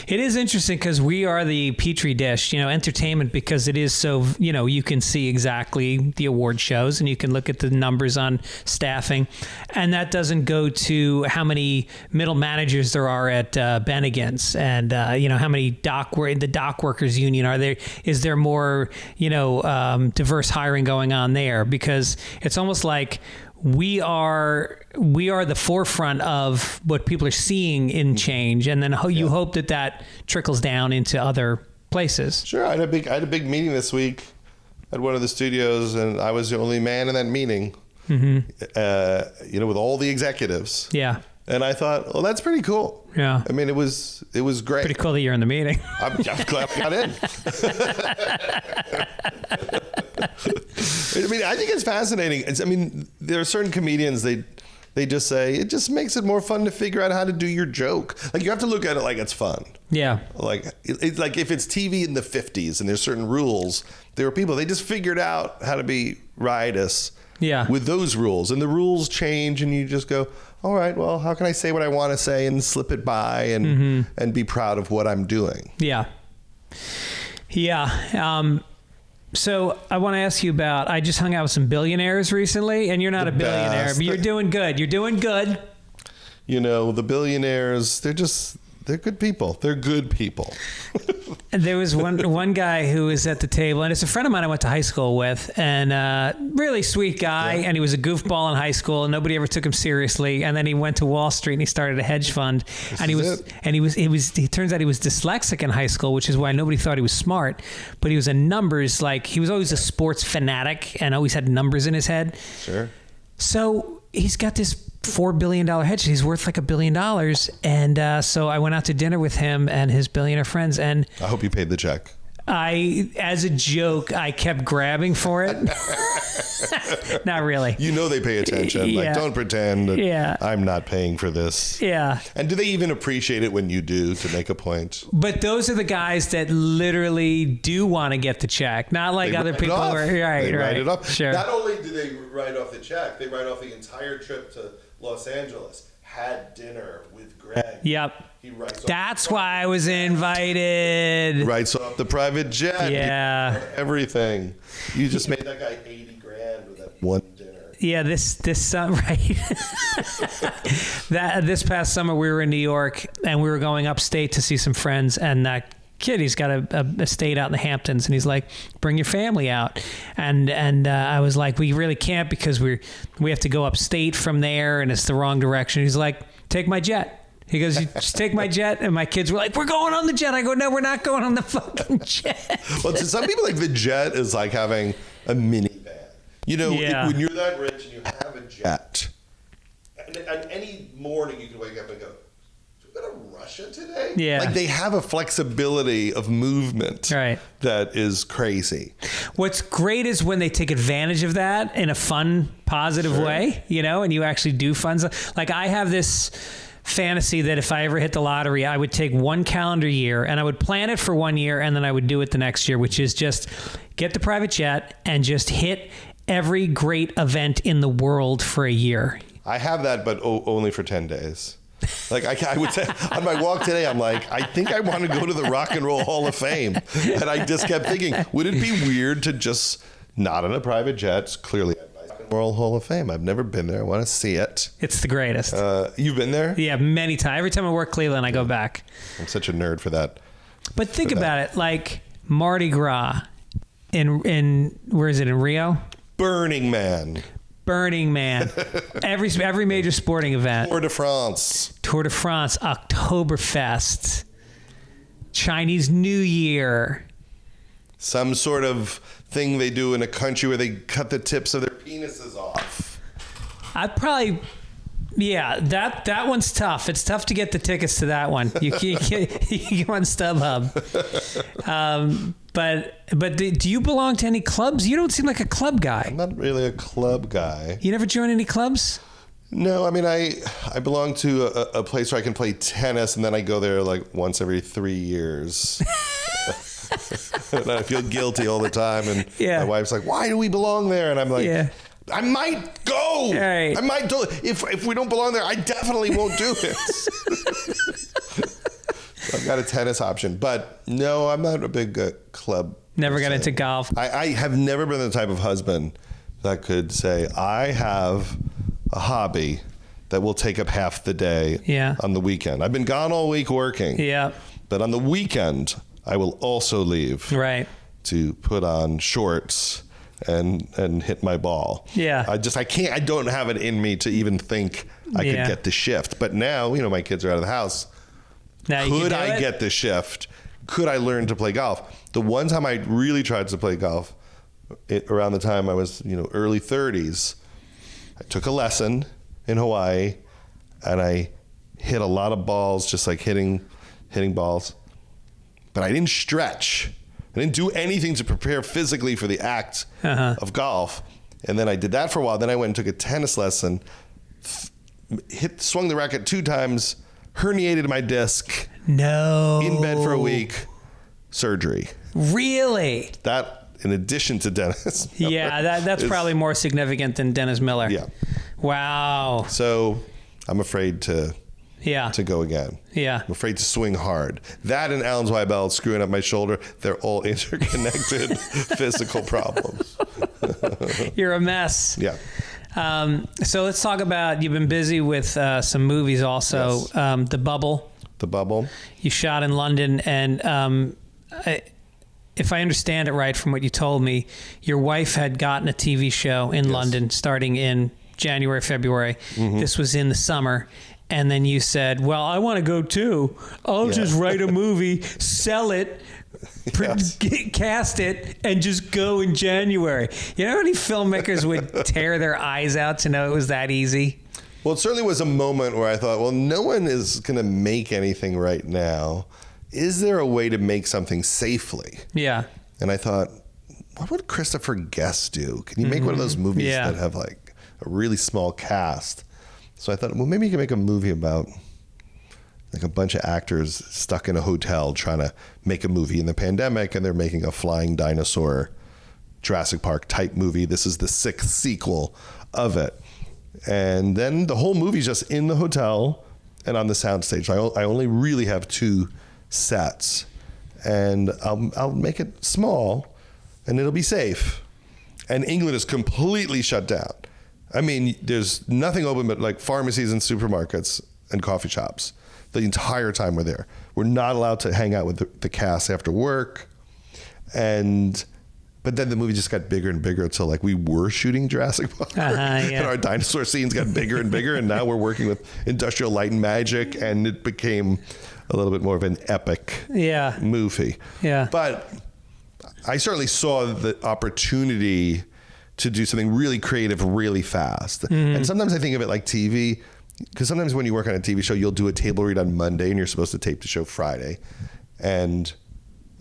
It is interesting because we are the petri dish, entertainment, because it is so, you can see exactly the award shows and you can look at the numbers on staffing, and that doesn't go to how many middle managers there are at Bennigan's and, how many the dock workers union are there. Is there more, diverse hiring going on there? Because it's almost like we are the forefront of what people are seeing in change, and then you hope that trickles down into other places. Sure, I had a big meeting this week at one of the studios, and I was the only man in that meeting. Mm-hmm. With all the executives. Yeah. And I thought, well, that's pretty cool. Yeah. I mean, it was great. Pretty cool that you're in the meeting. I'm glad I got in. I mean, I think it's fascinating. There are certain comedians, they just say, it just makes it more fun to figure out how to do your joke. Like, you have to look at it like it's fun. Yeah. Like if it's TV in the 50s and there's certain rules, there were people, they just figured out how to be riotous with those rules. And the rules change and you just go, all right, well, how can I say what I want to say and slip it by and be proud of what I'm doing? Yeah. Yeah. So I want to ask you about, I just hung out with some billionaires recently, and you're not a billionaire, but you're doing good. You're doing good. The billionaires, they're good people. They're good people. And there was one guy who was at the table, and it's a friend of mine I went to high school with, and really sweet guy, and he was a goofball in high school, and nobody ever took him seriously. And then he went to Wall Street and he started a hedge fund, and he turns out he was dyslexic in high school, which is why nobody thought he was smart. But he was a numbers, he was always a sports fanatic and always had numbers in his head. Sure. So he's got this $4 billion hedge. He's worth like $1 billion. And so I went out to dinner with him and his billionaire friends. And I hope you paid the check. As a joke, I kept grabbing for it. Not really. They pay attention. Yeah. Like, don't pretend that I'm not paying for this. Yeah. And do they even appreciate it when you do, to make a point? But those are the guys that literally do want to get the check, not like other people who are right. Write it off. Sure. Not only do they write off the check, they write off the entire trip to Los Angeles. Had dinner with Greg. Yep. That's why I was invited. Writes off the private jet. Yeah. Everything. You just made that guy $80,000 with that one dinner. Yeah, this summer, right? This past summer we were in New York and we were going upstate to see some friends, and that kid, he's got a estate out in the Hamptons, and he's like, bring your family out. And I was like, we really can't because we have to go upstate from there and it's the wrong direction. He's like, take my jet. He goes, you just take my jet. And my kids were like, we're going on the jet. I go, no, we're not going on the fucking jet. Well, to some people, like, the jet is like having a minivan. When you're that rich and you have a jet, and any morning you can wake up and go, been to Russia today? Yeah. Like they have a flexibility of movement that is crazy. What's great is when they take advantage of that in a fun, positive way, you know, and you actually do fun stuff. Like I have this fantasy that if I ever hit the lottery, I would take one calendar year and I would plan it for 1 year and then I would do it the next year, which is just get the private jet and just hit every great event in the world for a year. I have that, but only for 10 days. Like I would say on my walk today, I'm like, I think I want to go to the Rock and Roll Hall of Fame. And I just kept thinking, would it be weird to just not on a private jet, clearly Roll Hall of Fame. I've never been there. I want to see it. It's the greatest. You've been there? Yeah, many times. Every time I work Cleveland, I go back. I'm such a nerd for that. But think about it, like Mardi Gras in where is it, in Rio? Burning Man. Every major sporting event. Tour de France, Oktoberfest, Chinese New Year. Some sort of thing they do in a country where they cut the tips of their penises off. That one's tough. It's tough to get the tickets to that one. You can on StubHub. But do you belong to any clubs? You don't seem like a club guy. I'm not really a club guy. You never join any clubs? No, I mean, I belong to a place where I can play tennis, and then I go there like once every 3 years. And I feel guilty all the time, and my wife's like, "Why do we belong there?" And I'm like, "I might go. Right. I might do. If we don't belong there, I definitely won't do it." So I've got a tennis option, but no, I'm not a big club. Never got into golf. I have never been the type of husband that could say, "I have a hobby that will take up half the day on the weekend. I've been gone all week working. But on the weekend, I will also leave to put on shorts and hit my ball." I can't. I don't have it in me to even think I could get the shift. But now, you know, my kids are out of the house. Could I get the shift? Could I learn to play golf? The one time I really tried to play golf, around the time I was, early 30s, I took a lesson in Hawaii, and I hit a lot of balls, just like hitting balls. But I didn't stretch. I didn't do anything to prepare physically for the act of golf. And then I did that for a while. Then I went and took a tennis lesson, swung the racket 2 times, herniated my disc. No. In bed for a week, surgery. Really? That, in addition to Dennis Miller. Yeah, that's probably more significant than Dennis Miller. Yeah. Wow. So I'm afraid to go again. Yeah. I'm afraid to swing hard. That and Allen's Y belt screwing up my shoulder, they're all interconnected physical problems. You're a mess. Yeah. So let's talk about, you've been busy with some movies also. Yes. The Bubble. You shot in London, and if I understand it right from what you told me, your wife had gotten a TV show in London starting in January, February. Mm-hmm. This was in the summer. And then you said, well, I want to go too. I'll just write a movie, sell it, cast it, and just go in January. You know how many filmmakers would tear their eyes out to know it was that easy? Well, it certainly was a moment where I thought, well, no one is going to make anything right now. Is there a way to make something safely? Yeah. And I thought, what would Christopher Guest do? Can you make one of those movies that have like a really small cast? So I thought, well, maybe you can make a movie about like a bunch of actors stuck in a hotel trying to make a movie in the pandemic, and they're making a flying dinosaur Jurassic Park type movie. This is the 6th sequel of it. And then the whole movie's just in the hotel and on the soundstage. I only really have 2 sets, and I'll make it small, and it'll be safe. And England is completely shut down. I mean, there's nothing open but like pharmacies and supermarkets and coffee shops. The entire time we're there, we're not allowed to hang out with the cast after work. But then the movie just got bigger and bigger until like we were shooting Jurassic Park, and our dinosaur scenes got bigger and bigger, and now we're working with Industrial Light and Magic, and it became a little bit more of an epic movie. Yeah. But I certainly saw the opportunity to do something really creative really fast. Mm-hmm. And sometimes I think of it like TV. because sometimes when you work on a TV show, you'll do a table read on Monday and you're supposed to tape the show Friday, and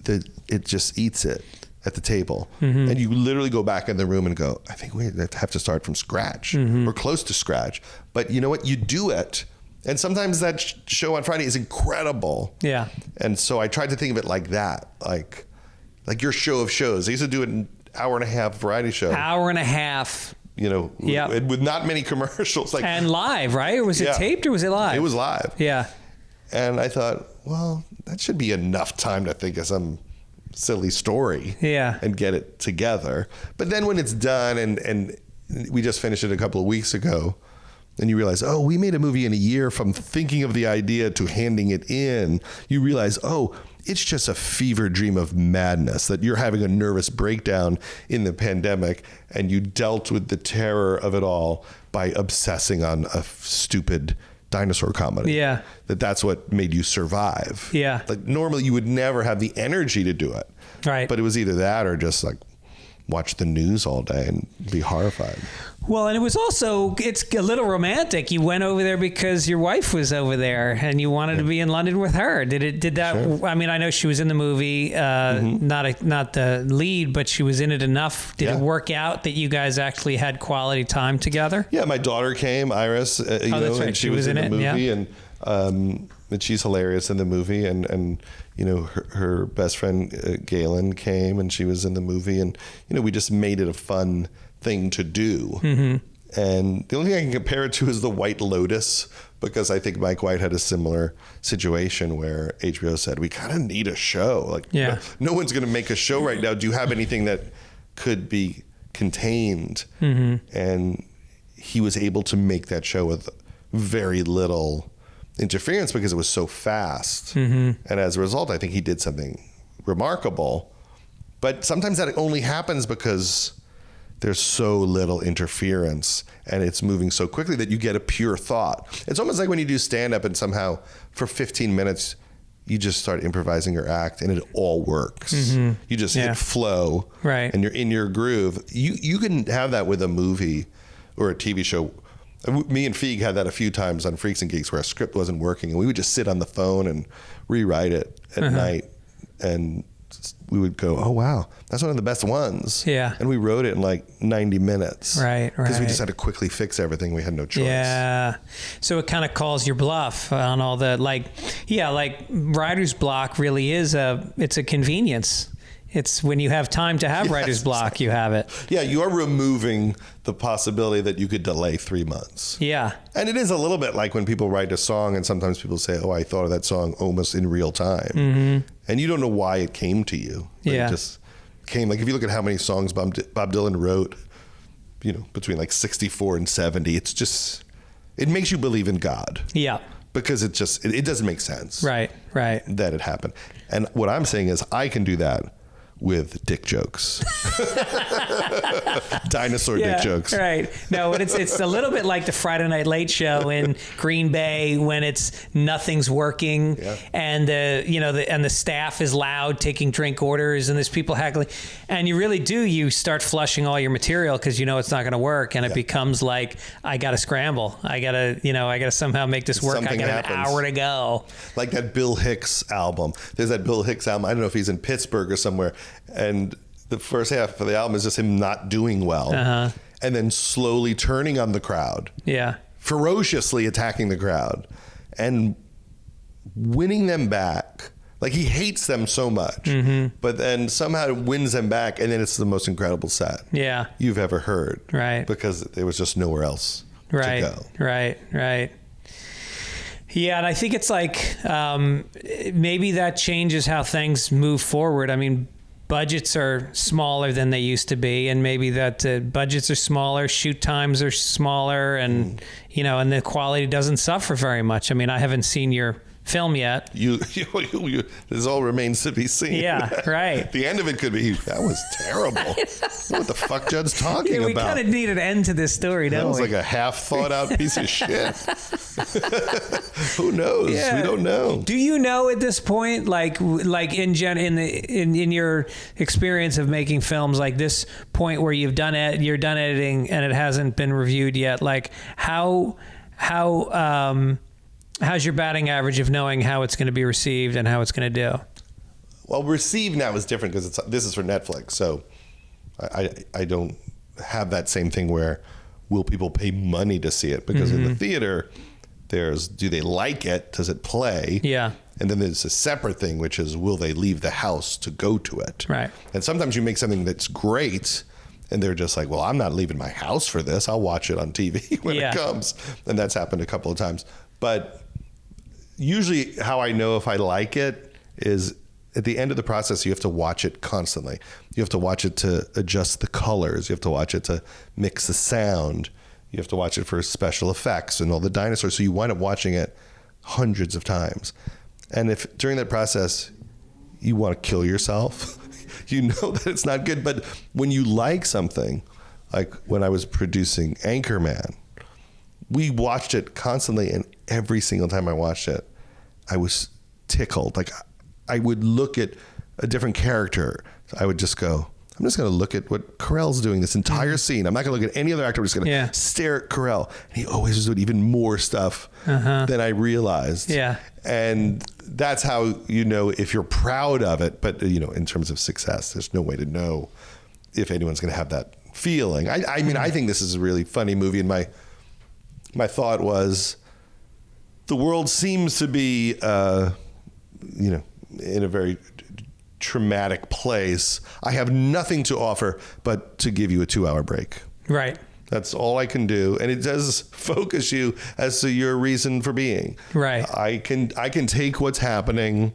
it just eats it at the table. And you literally go back in the room and go, I think we have to start from scratch or close to scratch. But you know what? You do it. And sometimes that show on Friday is incredible. Yeah. And so I tried to think of it like that, like your show of shows. I used to do an hour and a half variety show. Hour and a half. You know, with not many commercials. Like, and live, right? Or was it taped or was it live? It was live. Yeah. And I thought, well, that should be enough time to think of some silly story and get it together. But then when it's done and we just finished it a couple of weeks ago, and you realize, oh, we made a movie in a year from thinking of the idea to handing it in. You realize, oh, it's just a fever dream of madness, that you're having a nervous breakdown in the pandemic and you dealt with the terror of it all by obsessing on a stupid dinosaur comedy. Yeah. That's what made you survive. Yeah. Like normally you would never have the energy to do it. Right. But it was either that or just like watch the news all day and be horrified. Well, and it was also, it's a little romantic. You went over there because your wife was over there and you wanted to be in London with her. Did that, Sure. I mean, I know she was in the movie, not the lead, but she was in it enough. Did it work out that you guys actually had quality time together? Yeah, my daughter came, Iris, that's right. and she was in the movie, and she's hilarious in the movie, and you know, her best friend Galen came, and she was in the movie, and you know, we just made it a fun thing to do. And the only thing I can compare it to is The White Lotus, because I think Mike White had a similar situation where HBO said, we kind of need a show. Like, no one's going to make a show right now. Do you have anything that could be contained? And he was able to make that show with very little interference because it was so fast. And as a result, I think he did something remarkable. But sometimes that only happens because there's so little interference and it's moving so quickly that you get a pure thought. It's almost like when you do stand-up and somehow for 15 minutes, you just start improvising your act and it all works. You just hit flow and you're in your groove. You can have that with a movie or a TV show. Me and Feig had that a few times on Freaks and Geeks where a script wasn't working and we would just sit on the phone and rewrite it at night, and we would go, oh wow, that's one of the best ones. Yeah. And we wrote it in like 90 minutes. Right. Because we just had to quickly fix everything. We had no choice. Yeah. So it kind of calls your bluff on all the like writer's block really is it's a convenience. It's when you have time to have writer's block, you have it. Yeah, you are removing the possibility that you could delay 3 months. Yeah. And it is a little bit like when people write a song and sometimes people say, oh, I thought of that song almost in real time. And you don't know why it came to you. It just came. Like if you look at how many songs Bob Dylan wrote, you know, between like 64 and 70, it's just, it makes you believe in God. Yeah. Because it doesn't make sense. Right. That it happened. And what I'm saying is I can do that with dick jokes. Dinosaur dick jokes. Right. No, but it's a little bit like the Friday Night Late Show in Green Bay when it's nothing's working and the staff is loud taking drink orders and there's people heckling and you start flushing all your material because you know it's not going to work and it becomes like I got to scramble. I got to somehow make this work. I got an hour to go. Like that Bill Hicks album. There's that Bill Hicks album. I don't know if he's in Pittsburgh or somewhere. And the first half of the album is just him not doing well. And then slowly turning on the crowd. Yeah. Ferociously attacking the crowd. And winning them back. Like he hates them so much. But then somehow wins them back. And then it's the most incredible set you've ever heard. Right. Because there was just nowhere else to go. Right. Yeah, and I think it's like maybe that changes how things move forward. I mean, budgets are smaller than they used to be, and maybe that budgets are smaller, shoot times are smaller, and and the quality doesn't suffer very much. I mean, I haven't seen your film yet. This all remains to be seen. Yeah, right. The end of it could be, that was terrible. What the fuck Judd's talking about? We kind of need an end to this story, don't we? That was like a half thought out piece of shit. Who knows? We don't know. Do you know at this point, like in your experience of making films, like this point where you're done editing and it hasn't been reviewed yet, like how how's your batting average of knowing how it's going to be received and how it's going to do? Well, receive now is different because this is for Netflix, so I don't have that same thing where will people pay money to see it, because in the theater there's do they like it, does it play, and then there's a separate thing which is will they leave the house to go to it, right? And sometimes you make something that's great and they're just like, well, I'm not leaving my house for this, I'll watch it on TV when it comes, and that's happened a couple of times. But usually how I know if I like it is at the end of the process, you have to watch it constantly. You have to watch it to adjust the colors. You have to watch it to mix the sound. You have to watch it for special effects and all the dinosaurs. So you wind up watching it hundreds of times. And if during that process, you want to kill yourself, you know that it's not good. But when you like something, like when I was producing Anchorman, we watched it constantly. And every single time I watched it, I was tickled. Like, I would look at a different character. I would just go, I'm just going to look at what Carell's doing this entire scene. I'm not going to look at any other actor. I'm just going to stare at Carell. And he always was doing even more stuff than I realized. Yeah. And that's how you know if you're proud of it. But, you know, in terms of success, there's no way to know if anyone's going to have that feeling. I mean, I think this is a really funny movie. And my thought was, the world seems to be, you know, in a very traumatic place. I have nothing to offer but to give you a 2-hour break. Right. That's all I can do. And it does focus you as to your reason for being. Right. I can take what's happening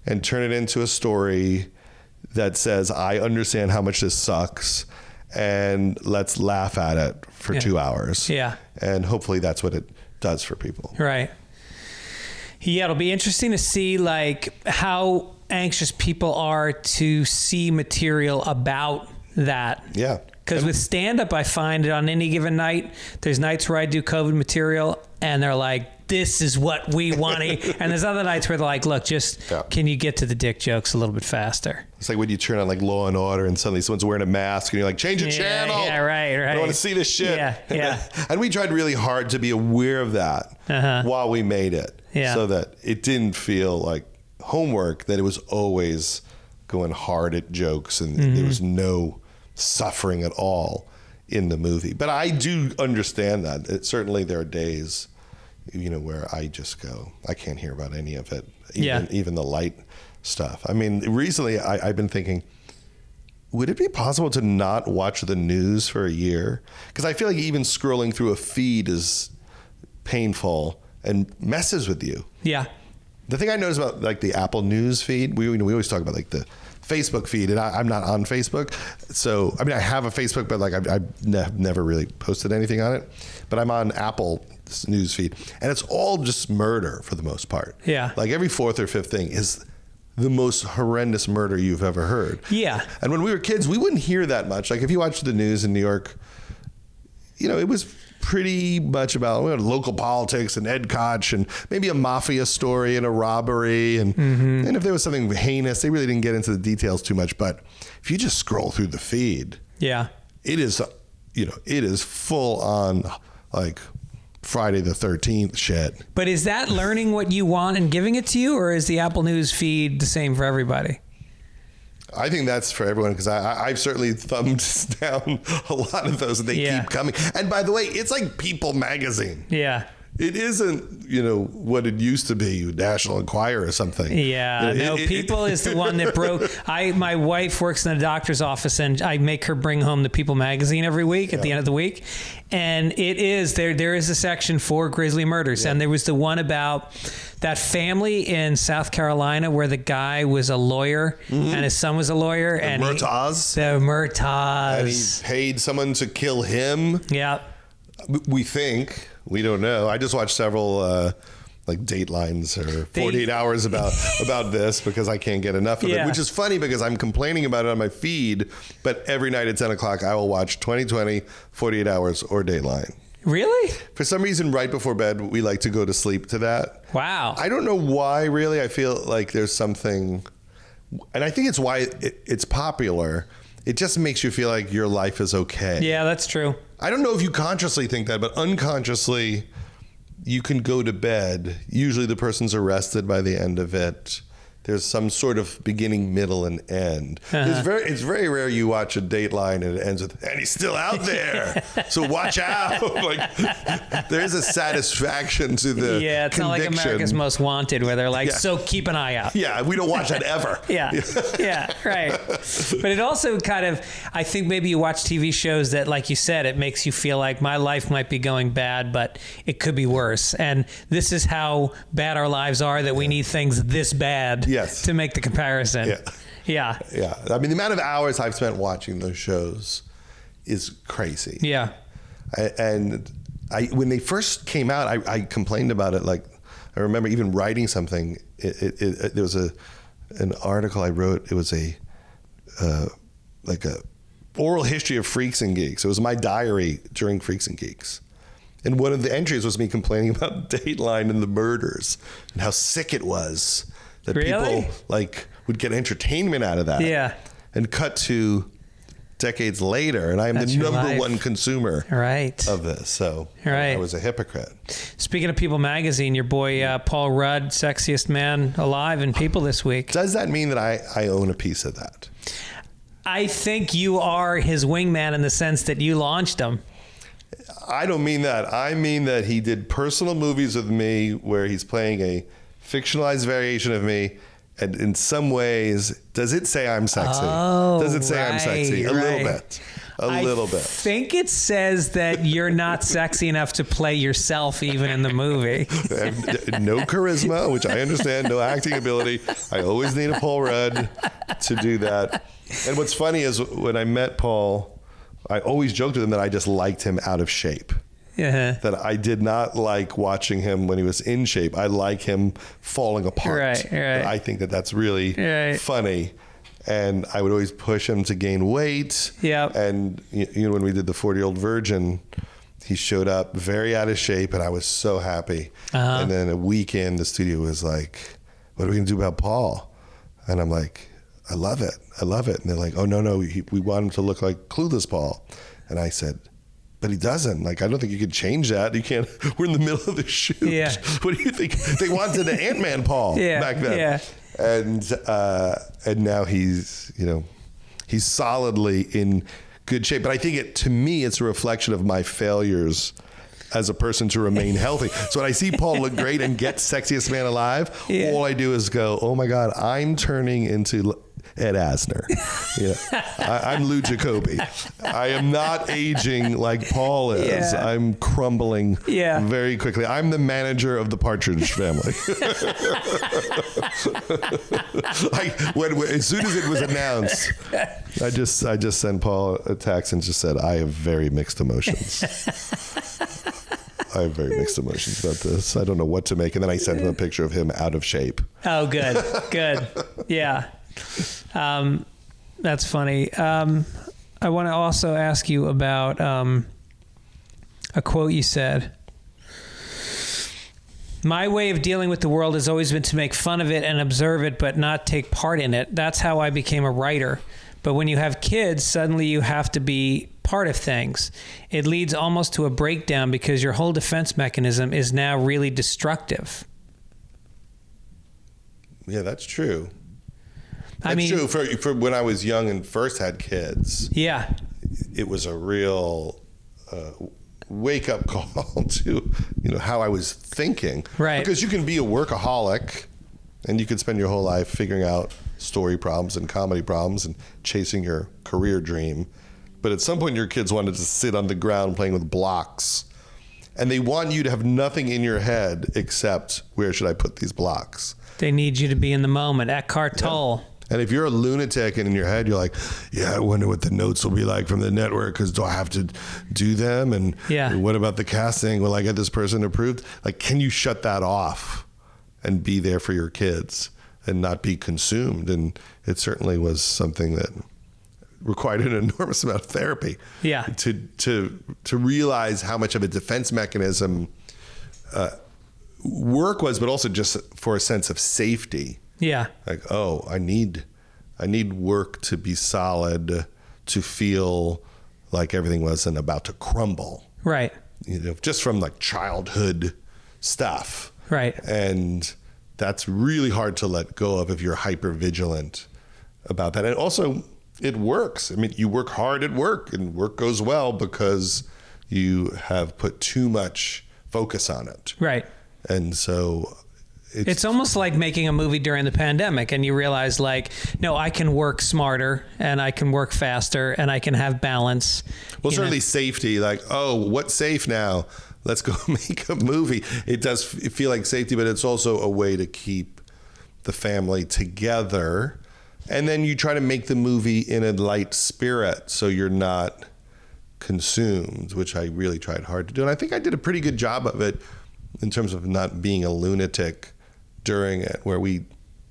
and turn it into a story that says, I understand how much this sucks, and let's laugh at it for 2 hours. Yeah. And hopefully that's what it does for people. Right. Yeah, it'll be interesting to see like how anxious people are to see material about that. Yeah. Because with stand-up, I find it on any given night, there's nights where I do COVID material and they're like, this is what we want to. And there's other nights where they're like, look, just can you get to the dick jokes a little bit faster? It's like when you turn on like Law and Order and suddenly someone's wearing a mask and you're like, change the channel. Yeah, right. I don't want to see this shit. Yeah. And we tried really hard to be aware of that while we made it. Yeah. So that it didn't feel like homework, that it was always going hard at jokes and there was no suffering at all in the movie. But I do understand that. Certainly there are days, you know, where I just go, I can't hear about any of it, even the light stuff. I mean, recently I've been thinking, would it be possible to not watch the news for a year? Because I feel like even scrolling through a feed is painful and messes with you. Yeah. The thing I noticed about like the Apple News feed, we always talk about like the Facebook feed, and I'm not on Facebook. So, I mean, I have a Facebook, but like I've never really posted anything on it. But I'm on Apple News feed, and it's all just murder for the most part. Yeah. Like every fourth or fifth thing is the most horrendous murder you've ever heard. Yeah. And when we were kids, we wouldn't hear that much. Like if you watched the news in New York, you know, it was pretty much about local politics and Ed Koch and maybe a mafia story and a robbery. And if there was something heinous, they really didn't get into the details too much. But if you just scroll through the feed, it is, you know, it is full on like Friday the 13th shit. But is that learning what you want and giving it to you, or is the Apple News feed the same for everybody? I think that's for everyone, because I've certainly thumbed down a lot of those, and they keep coming. And by the way, it's like People magazine. Yeah. It isn't, you know, what it used to be, National Enquirer or something. Yeah, you know, People is the one that broke. My wife works in a doctor's office, and I make her bring home the People magazine every week at the end of the week. And it is, there is a section for grisly murders. And there was the one about that family in South Carolina where the guy was a lawyer and his son was a lawyer. The Murtaughs. And he paid someone to kill him. Yeah. We think. We don't know. I just watched several like Datelines or 48 Hours about this because I can't get enough of it, which is funny because I'm complaining about it on my feed, but every night at 10 o'clock I will watch 2020, 48 Hours, or Dateline. Really? For some reason, right before bed, we like to go to sleep to that. Wow. I don't know why, really. I feel like there's something, and I think it's why it's popular. It just makes you feel like your life is okay. Yeah, that's true. I don't know if you consciously think that, but unconsciously, you can go to bed. Usually the person's arrested by the end of it. There's some sort of beginning, middle, and end. It's very rare you watch a Dateline and it ends with, and he's still out there, so watch out. Like, there's a satisfaction to the it's conviction. not like America's Most Wanted, where they're like, so keep an eye out. Yeah, we don't watch that ever. Yeah, right. But it also kind of, I think maybe you watch TV shows that, like you said, it makes you feel like my life might be going bad, but it could be worse. And this is how bad our lives are, that we need things this bad. Yes. To make the comparison. Yeah. I mean, the amount of hours I've spent watching those shows is crazy. Yeah. When they first came out, I complained about it. Like, I remember even writing something. There was an article I wrote. It was a oral history of Freaks and Geeks. It was my diary during Freaks and Geeks. And one of the entries was me complaining about Dateline and the murders and how sick it was. That people would get entertainment out of that. Yeah. And cut to decades later, and I am the number one consumer of this. So I was a hypocrite. Speaking of People Magazine, your boy Paul Rudd, sexiest man alive in People this week. Does that mean that I own a piece of that? I think you are his wingman in the sense that you launched him. I don't mean that. I mean that he did personal movies with me where he's playing a fictionalized variation of me, and in some ways, does it say I'm sexy? Does it say I'm sexy? A little bit. A little bit. I think it says that you're not sexy enough to play yourself even in the movie. No charisma, which I understand, no acting ability. I always need a Paul Rudd to do that. And what's funny is when I met Paul, I always joked with him that I just liked him out of shape. That I did not like watching him when he was in shape. I like him falling apart. Right. I think that that's really funny. And I would always push him to gain weight. Yeah. And when we did the 40-Year-Old Virgin, he showed up very out of shape, and I was so happy. And then a week in, the studio was like, "What are we gonna do about Paul?" And I'm like, "I love it. And they're like, "Oh no, we want him to look like Clueless Paul." And I said, "But he doesn't. Like, I don't think you can change that. You can't. We're in the middle of the shoot. Yeah. What do you think? They wanted an Ant-Man Paul back then. Yeah. And now he's solidly in good shape. But I think to me, it's a reflection of my failures as a person to remain healthy. So when I see Paul look great and get sexiest man alive, all I do is go, "Oh my God, I'm turning into Ed Asner. I'm Lou Jacoby. I am not aging like Paul is. I'm crumbling very quickly. I'm the manager of the Partridge Family." As soon as it was announced, I just sent Paul a text and just said, "I have very mixed emotions. I have very mixed emotions about this. I don't know what to make." And then I sent him a picture of him out of shape. Oh, good. Yeah. That's funny. I want to also ask you about a quote you said. "My way of dealing with the world has always been to make fun of it and observe it, but not take part in it. That's how I became a writer. But when you have kids, suddenly you have to be part of things. It leads almost to a breakdown because your whole defense mechanism is now really destructive." Yeah, that's true. That's true. For when I was young and first had kids, it was a real wake-up call to how I was thinking. Right. Because you can be a workaholic, and you could spend your whole life figuring out story problems and comedy problems and chasing your career dream. But at some point, your kids wanted to sit on the ground playing with blocks, and they want you to have nothing in your head except, where should I put these blocks? They need you to be in the moment. Eckhart Tolle. And if you're a lunatic and in your head you're like, I wonder what the notes will be like from the network, because do I have to do them? And what about the casting? Will I get this person approved? Like, can you shut that off and be there for your kids and not be consumed? And it certainly was something that required an enormous amount of therapy. Yeah. To realize how much of a defense mechanism work was, but also just for a sense of safety. Yeah. Like, I need work to be solid, to feel like everything wasn't about to crumble. Right. Just from like childhood stuff. Right. And that's really hard to let go of if you're hyper vigilant about that. And also, it works. I mean, you work hard at work, and work goes well because you have put too much focus on it. Right. And so it's almost like making a movie during the pandemic, and you realize, like, no, I can work smarter, and I can work faster, and I can have balance. Well, certainly safety, like, oh, what's safe now? Let's go make a movie. It does feel like safety, but it's also a way to keep the family together. And then you try to make the movie in a light spirit so you're not consumed, which I really tried hard to do. And I think I did a pretty good job of it in terms of not being a lunatic during it, where we,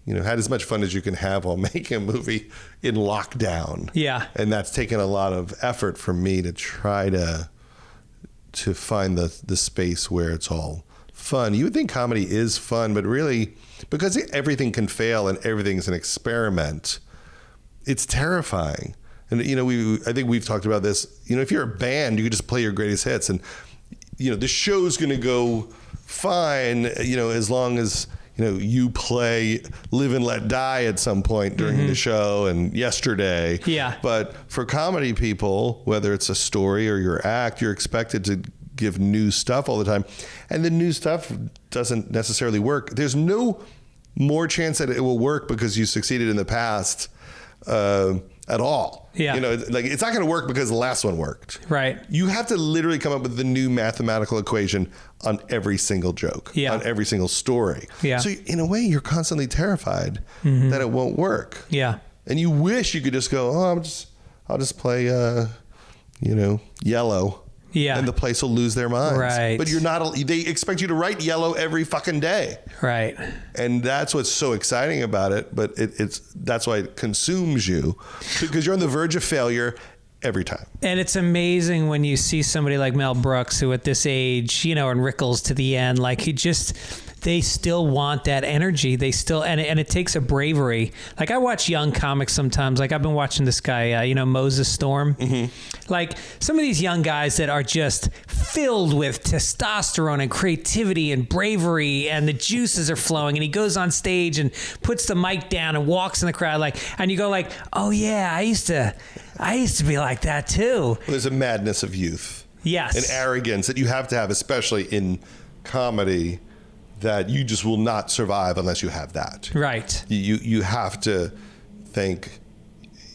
had as much fun as you can have while making a movie in lockdown. Yeah. And that's taken a lot of effort for me to try to find the space where it's all fun. You would think comedy is fun, but really, because everything can fail and everything's an experiment, it's terrifying. And, I think we've talked about this. If you're a band, you can just play your greatest hits, and, the show's going to go fine, as long as, you play Live and Let Die at some point during the show and Yesterday. Yeah. But for comedy people, whether it's a story or your act, you're expected to give new stuff all the time. And the new stuff doesn't necessarily work. There's no more chance that it will work because you succeeded in the past at all. Yeah. It's not going to work because the last one worked. Right. You have to literally come up with the new mathematical equation on every single joke, on every single story. Yeah. So in a way, you're constantly terrified that it won't work. Yeah. And you wish you could just go, I'll just play, Yellow. Yeah. And the place will lose their minds. Right. But they expect you to write Yellow every fucking day. Right. And that's what's so exciting about it. But that's why it consumes you, because you're on the verge of failure every time. And it's amazing when you see somebody like Mel Brooks, who at this age, and Rickles to the end, like they still want that energy. They still, and it takes a bravery. Like, I watch young comics sometimes. Like, I've been watching this guy, Moses Storm. Mm-hmm. Like, some of these young guys that are just filled with testosterone and creativity and bravery, and the juices are flowing, and he goes on stage and puts the mic down and walks in the crowd, and you go like, oh yeah, I used to be like that too. Well, there's a madness of youth. Yes. And arrogance that you have to have, especially in comedy, that you just will not survive unless you have that. Right. You have to think,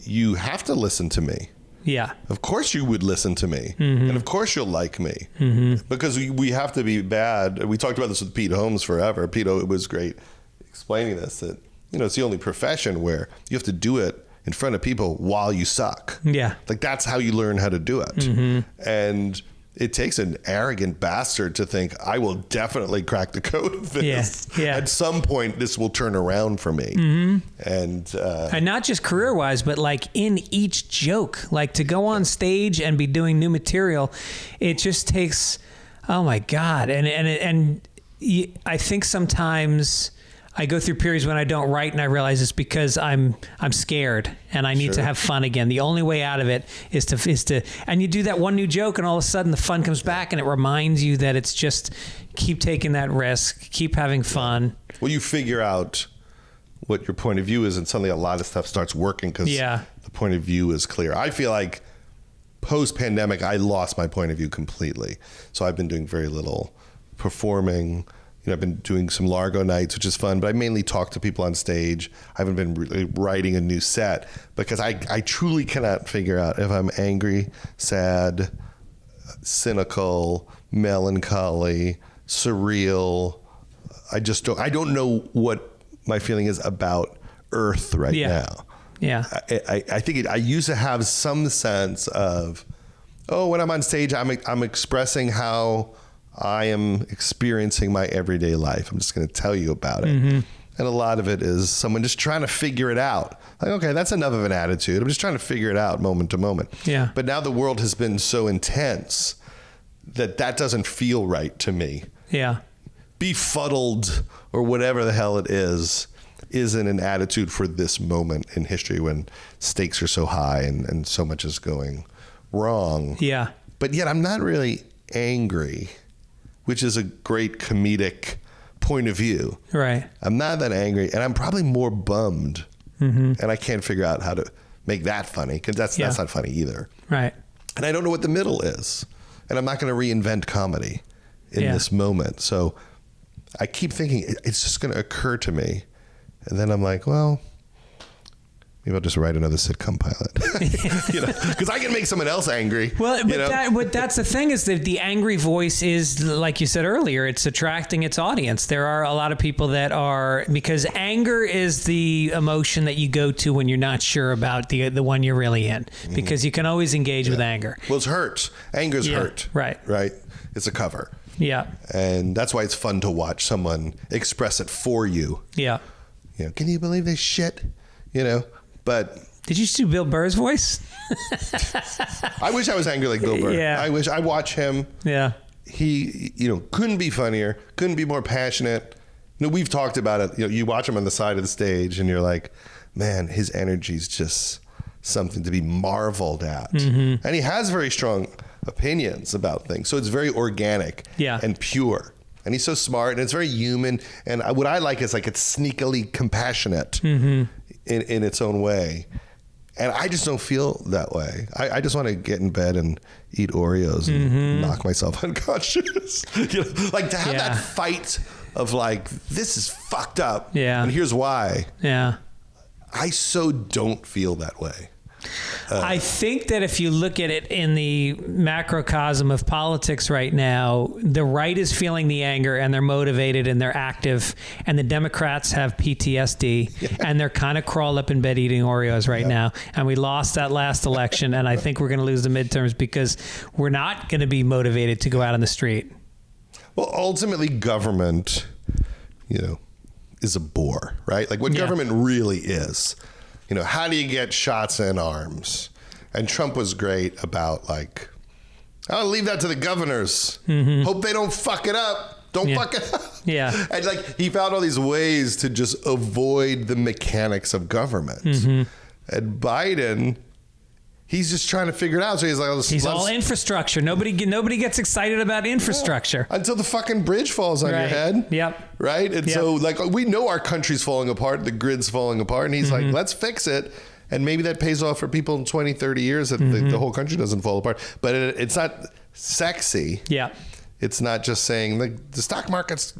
you have to listen to me. Yeah. Of course you would listen to me. Mm-hmm. And of course you'll like me. Mm-hmm. Because we have to be bad. We talked about this with Pete Holmes forever. Pete was great explaining this, that, it's the only profession where you have to do it in front of people while you suck. Yeah. Like, that's how you learn how to do it. Mm-hmm. And it takes an arrogant bastard to think, I will definitely crack the code of this. Yeah. At some point, this will turn around for me. Mm-hmm. And not just career-wise, but like in each joke, like to go on stage and be doing new material, it just takes, oh my God. And I think sometimes I go through periods when I don't write, and I realize it's because I'm scared and I need to have fun again. The only way out of it is to, and you do that one new joke, and all of a sudden the fun comes back, and it reminds you that it's just keep taking that risk, keep having fun. Well, you figure out what your point of view is, and suddenly a lot of stuff starts working because the point of view is clear. I feel like post-pandemic, I lost my point of view completely. So I've been doing very little performing. I've been doing some Largo nights, which is fun, but I mainly talk to people on stage. I haven't been really writing a new set because I truly cannot figure out if I'm angry, sad, cynical, melancholy, surreal. I don't know what my feeling is about Earth right now. Yeah. I think I used to have some sense of, when I'm on stage, I'm expressing how I am experiencing my everyday life. I'm just going to tell you about it. Mm-hmm. And a lot of it is someone just trying to figure it out. Like, okay, that's enough of an attitude. I'm just trying to figure it out moment to moment. Yeah. But now the world has been so intense that doesn't feel right to me. Yeah. Befuddled or whatever the hell it is isn't an attitude for this moment in history when stakes are so high and so much is going wrong. Yeah. But yet I'm not really angry. which is a great comedic point of view. Right. I'm not that angry, and I'm probably more bummed, and I can't figure out how to make that funny, because that's not funny either. Right. And I don't know what the middle is, and I'm not going to reinvent comedy in this moment. So I keep thinking it's just going to occur to me, and then I'm like, well, maybe I'll just write another sitcom pilot, because I can make someone else angry. Well, but that's the thing, is that the angry voice is, like you said earlier, it's attracting its audience. There are a lot of people that are, because anger is the emotion that you go to when you're not sure about the one you're really in, because you can always engage with anger. Well, it's hurt. Anger's hurt. Right. Right. It's a cover. Yeah. And that's why it's fun to watch someone express it for you. Yeah. Can you believe this shit? But did you do Bill Burr's voice? I wish I was angry like Bill Burr. Yeah. I wish I watch him. Yeah. He, couldn't be funnier, couldn't be more passionate. We've talked about it. You watch him on the side of the stage and you're like, man, his energy's just something to be marveled at. And he has very strong opinions about things. So it's very organic and pure. And he's so smart, and it's very human. And what I like is it's sneakily compassionate. In its own way. And I just don't feel that way. I just want to get in bed and eat Oreos and knock myself unconscious. To have that fight of this is fucked up. Yeah. And here's why. Yeah. I so don't feel that way. I think that if you look at it in the macrocosm of politics right now, the right is feeling the anger and they're motivated and they're active, and the Democrats have PTSD and they're kind of crawled up in bed eating Oreos right now. And we lost that last election, and I think we're going to lose the midterms because we're not going to be motivated to go out on the street. Well, ultimately, government, is a bore, right? What government really is. How do you get shots in arms? And Trump was great about I'll leave that to the governors. Hope they don't fuck it up. Don't fuck it up. Yeah. And he found all these ways to just avoid the mechanics of government. And Biden, he's just trying to figure it out. So he's like, he's all infrastructure. Nobody gets excited about infrastructure until the fucking bridge falls on your head. Yep. Right. And so we know our country's falling apart. The grid's falling apart. And he's like, let's fix it. And maybe that pays off for people in 20, 30 years that the whole country doesn't fall apart. But it's not sexy. Yeah. It's not just saying the stock market's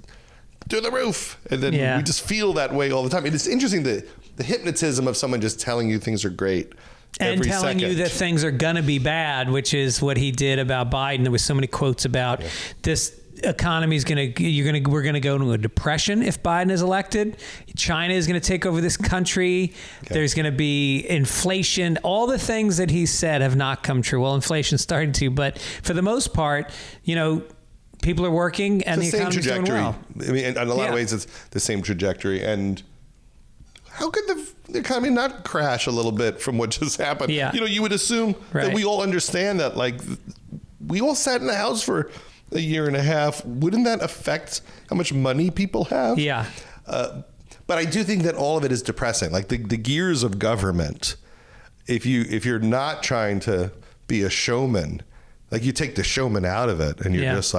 through the roof. And then we just feel that way all the time. It's interesting, the hypnotism of someone just telling you things are great. And telling you that things are going to be bad, which is what he did about Biden. There was so many quotes about this economy is we're going to go into a depression if Biden is elected. China is going to take over this country. Okay. There's going to be inflation. All the things that he said have not come true. Well, inflation started to, but for the most part, people are working and the economy's doing well. I mean, in a lot of ways, it's the same trajectory. And how could the economy not crash a little bit from what just happened? Yeah. You would assume that we all understand that, we all sat in the house for a year and a half. Wouldn't that affect how much money people have? Yeah. But I do think that all of it is depressing. The gears of government, if you're not trying to be a showman, you take the showman out of it and you're just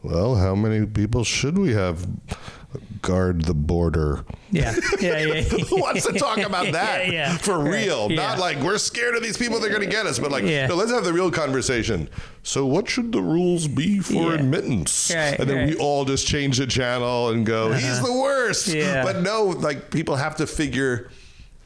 well, how many people should we have guard the border? Yeah. Who wants to talk about that for real? Not we're scared of these people, they're going to get us, but no, let's have the real conversation. So what should the rules be for admittance? And then we all just change the channel and go, he's the worst. Yeah. But no, people have to figure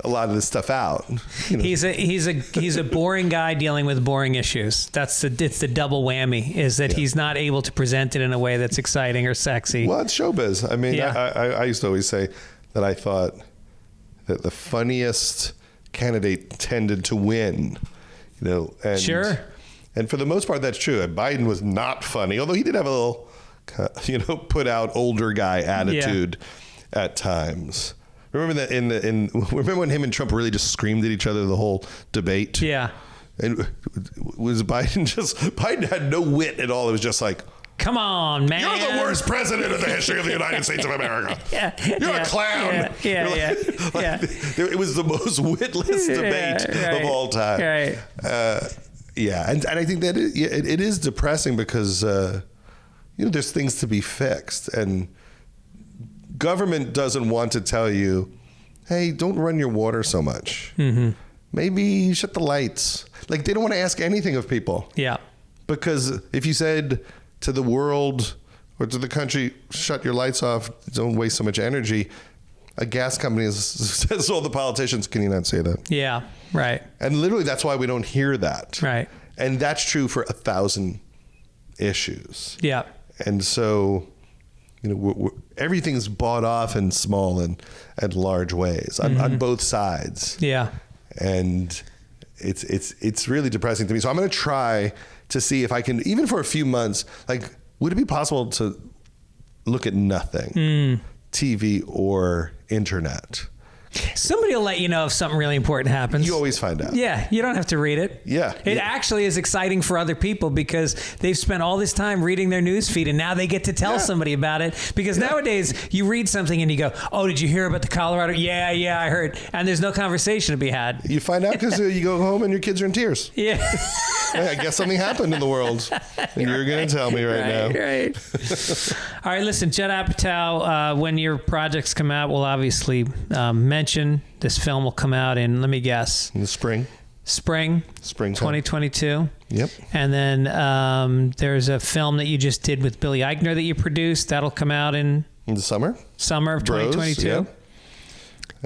a lot of this stuff out. He's a boring guy dealing with boring issues. It's the double whammy, is that he's not able to present it in a way that's exciting or sexy. Well, it's showbiz. I mean, I used to always say that I thought that the funniest candidate tended to win. And, sure. And for the most part, that's true. Biden was not funny, although he did have a little, put out older guy attitude at times. Remember that remember when him and Trump really just screamed at each other the whole debate? Yeah. And was Biden had no wit at all. It was just come on, man. You're the worst president in the history of the United States of America. You're a clown. It was the most witless debate of all time. Right. And I think that it is depressing because there's things to be fixed, and government doesn't want to tell you, hey, don't run your water so much. Mm-hmm. Maybe shut the lights. Like, they don't want to ask anything of people. Yeah. Because if you said to the world or to the country, shut your lights off, don't waste so much energy, a gas company says all the politicians, can you not say that? Yeah, right. And literally that's why we don't hear that. Right. And that's true for 1,000 issues. Yeah. And so, everything's bought off in small and large ways on both sides. Yeah. And it's really depressing to me. So I'm going to try to see if I can, even for a few months, like, would it be possible to look at nothing, TV or internet? Somebody will let you know if something really important happens. You always find out. Yeah, you don't have to read it. Yeah. It actually is exciting for other people because they've spent all this time reading their news feed and now they get to tell somebody about it. Because nowadays you read something and you go, oh, did you hear about the Colorado? Yeah, I heard. And there's no conversation to be had. You find out because you go home and your kids are in tears. Yeah. I guess something happened in the world. And you're going to tell me right now. Right. All right, listen, Judd Apatow, when your projects come out, we'll obviously mention. This film will come out in, let me guess. In the spring. Spring 2022. Yep. And then there's a film that you just did with Billy Eichner that you produced. That'll come out in the summer of 2022. Yeah.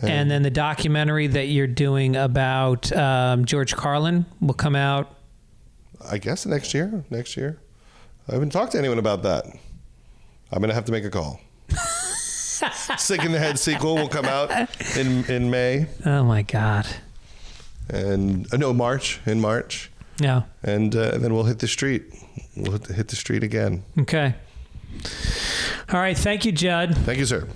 And then the documentary that you're doing about George Carlin will come out, I guess next year. I haven't talked to anyone about that. I'm going to have to make a call. Sick in the Head sequel will come out in May. Oh my God. And March. Yeah. And then we'll hit the street. We'll hit the street again. Okay. All right. Thank you, Judd. Thank you, sir.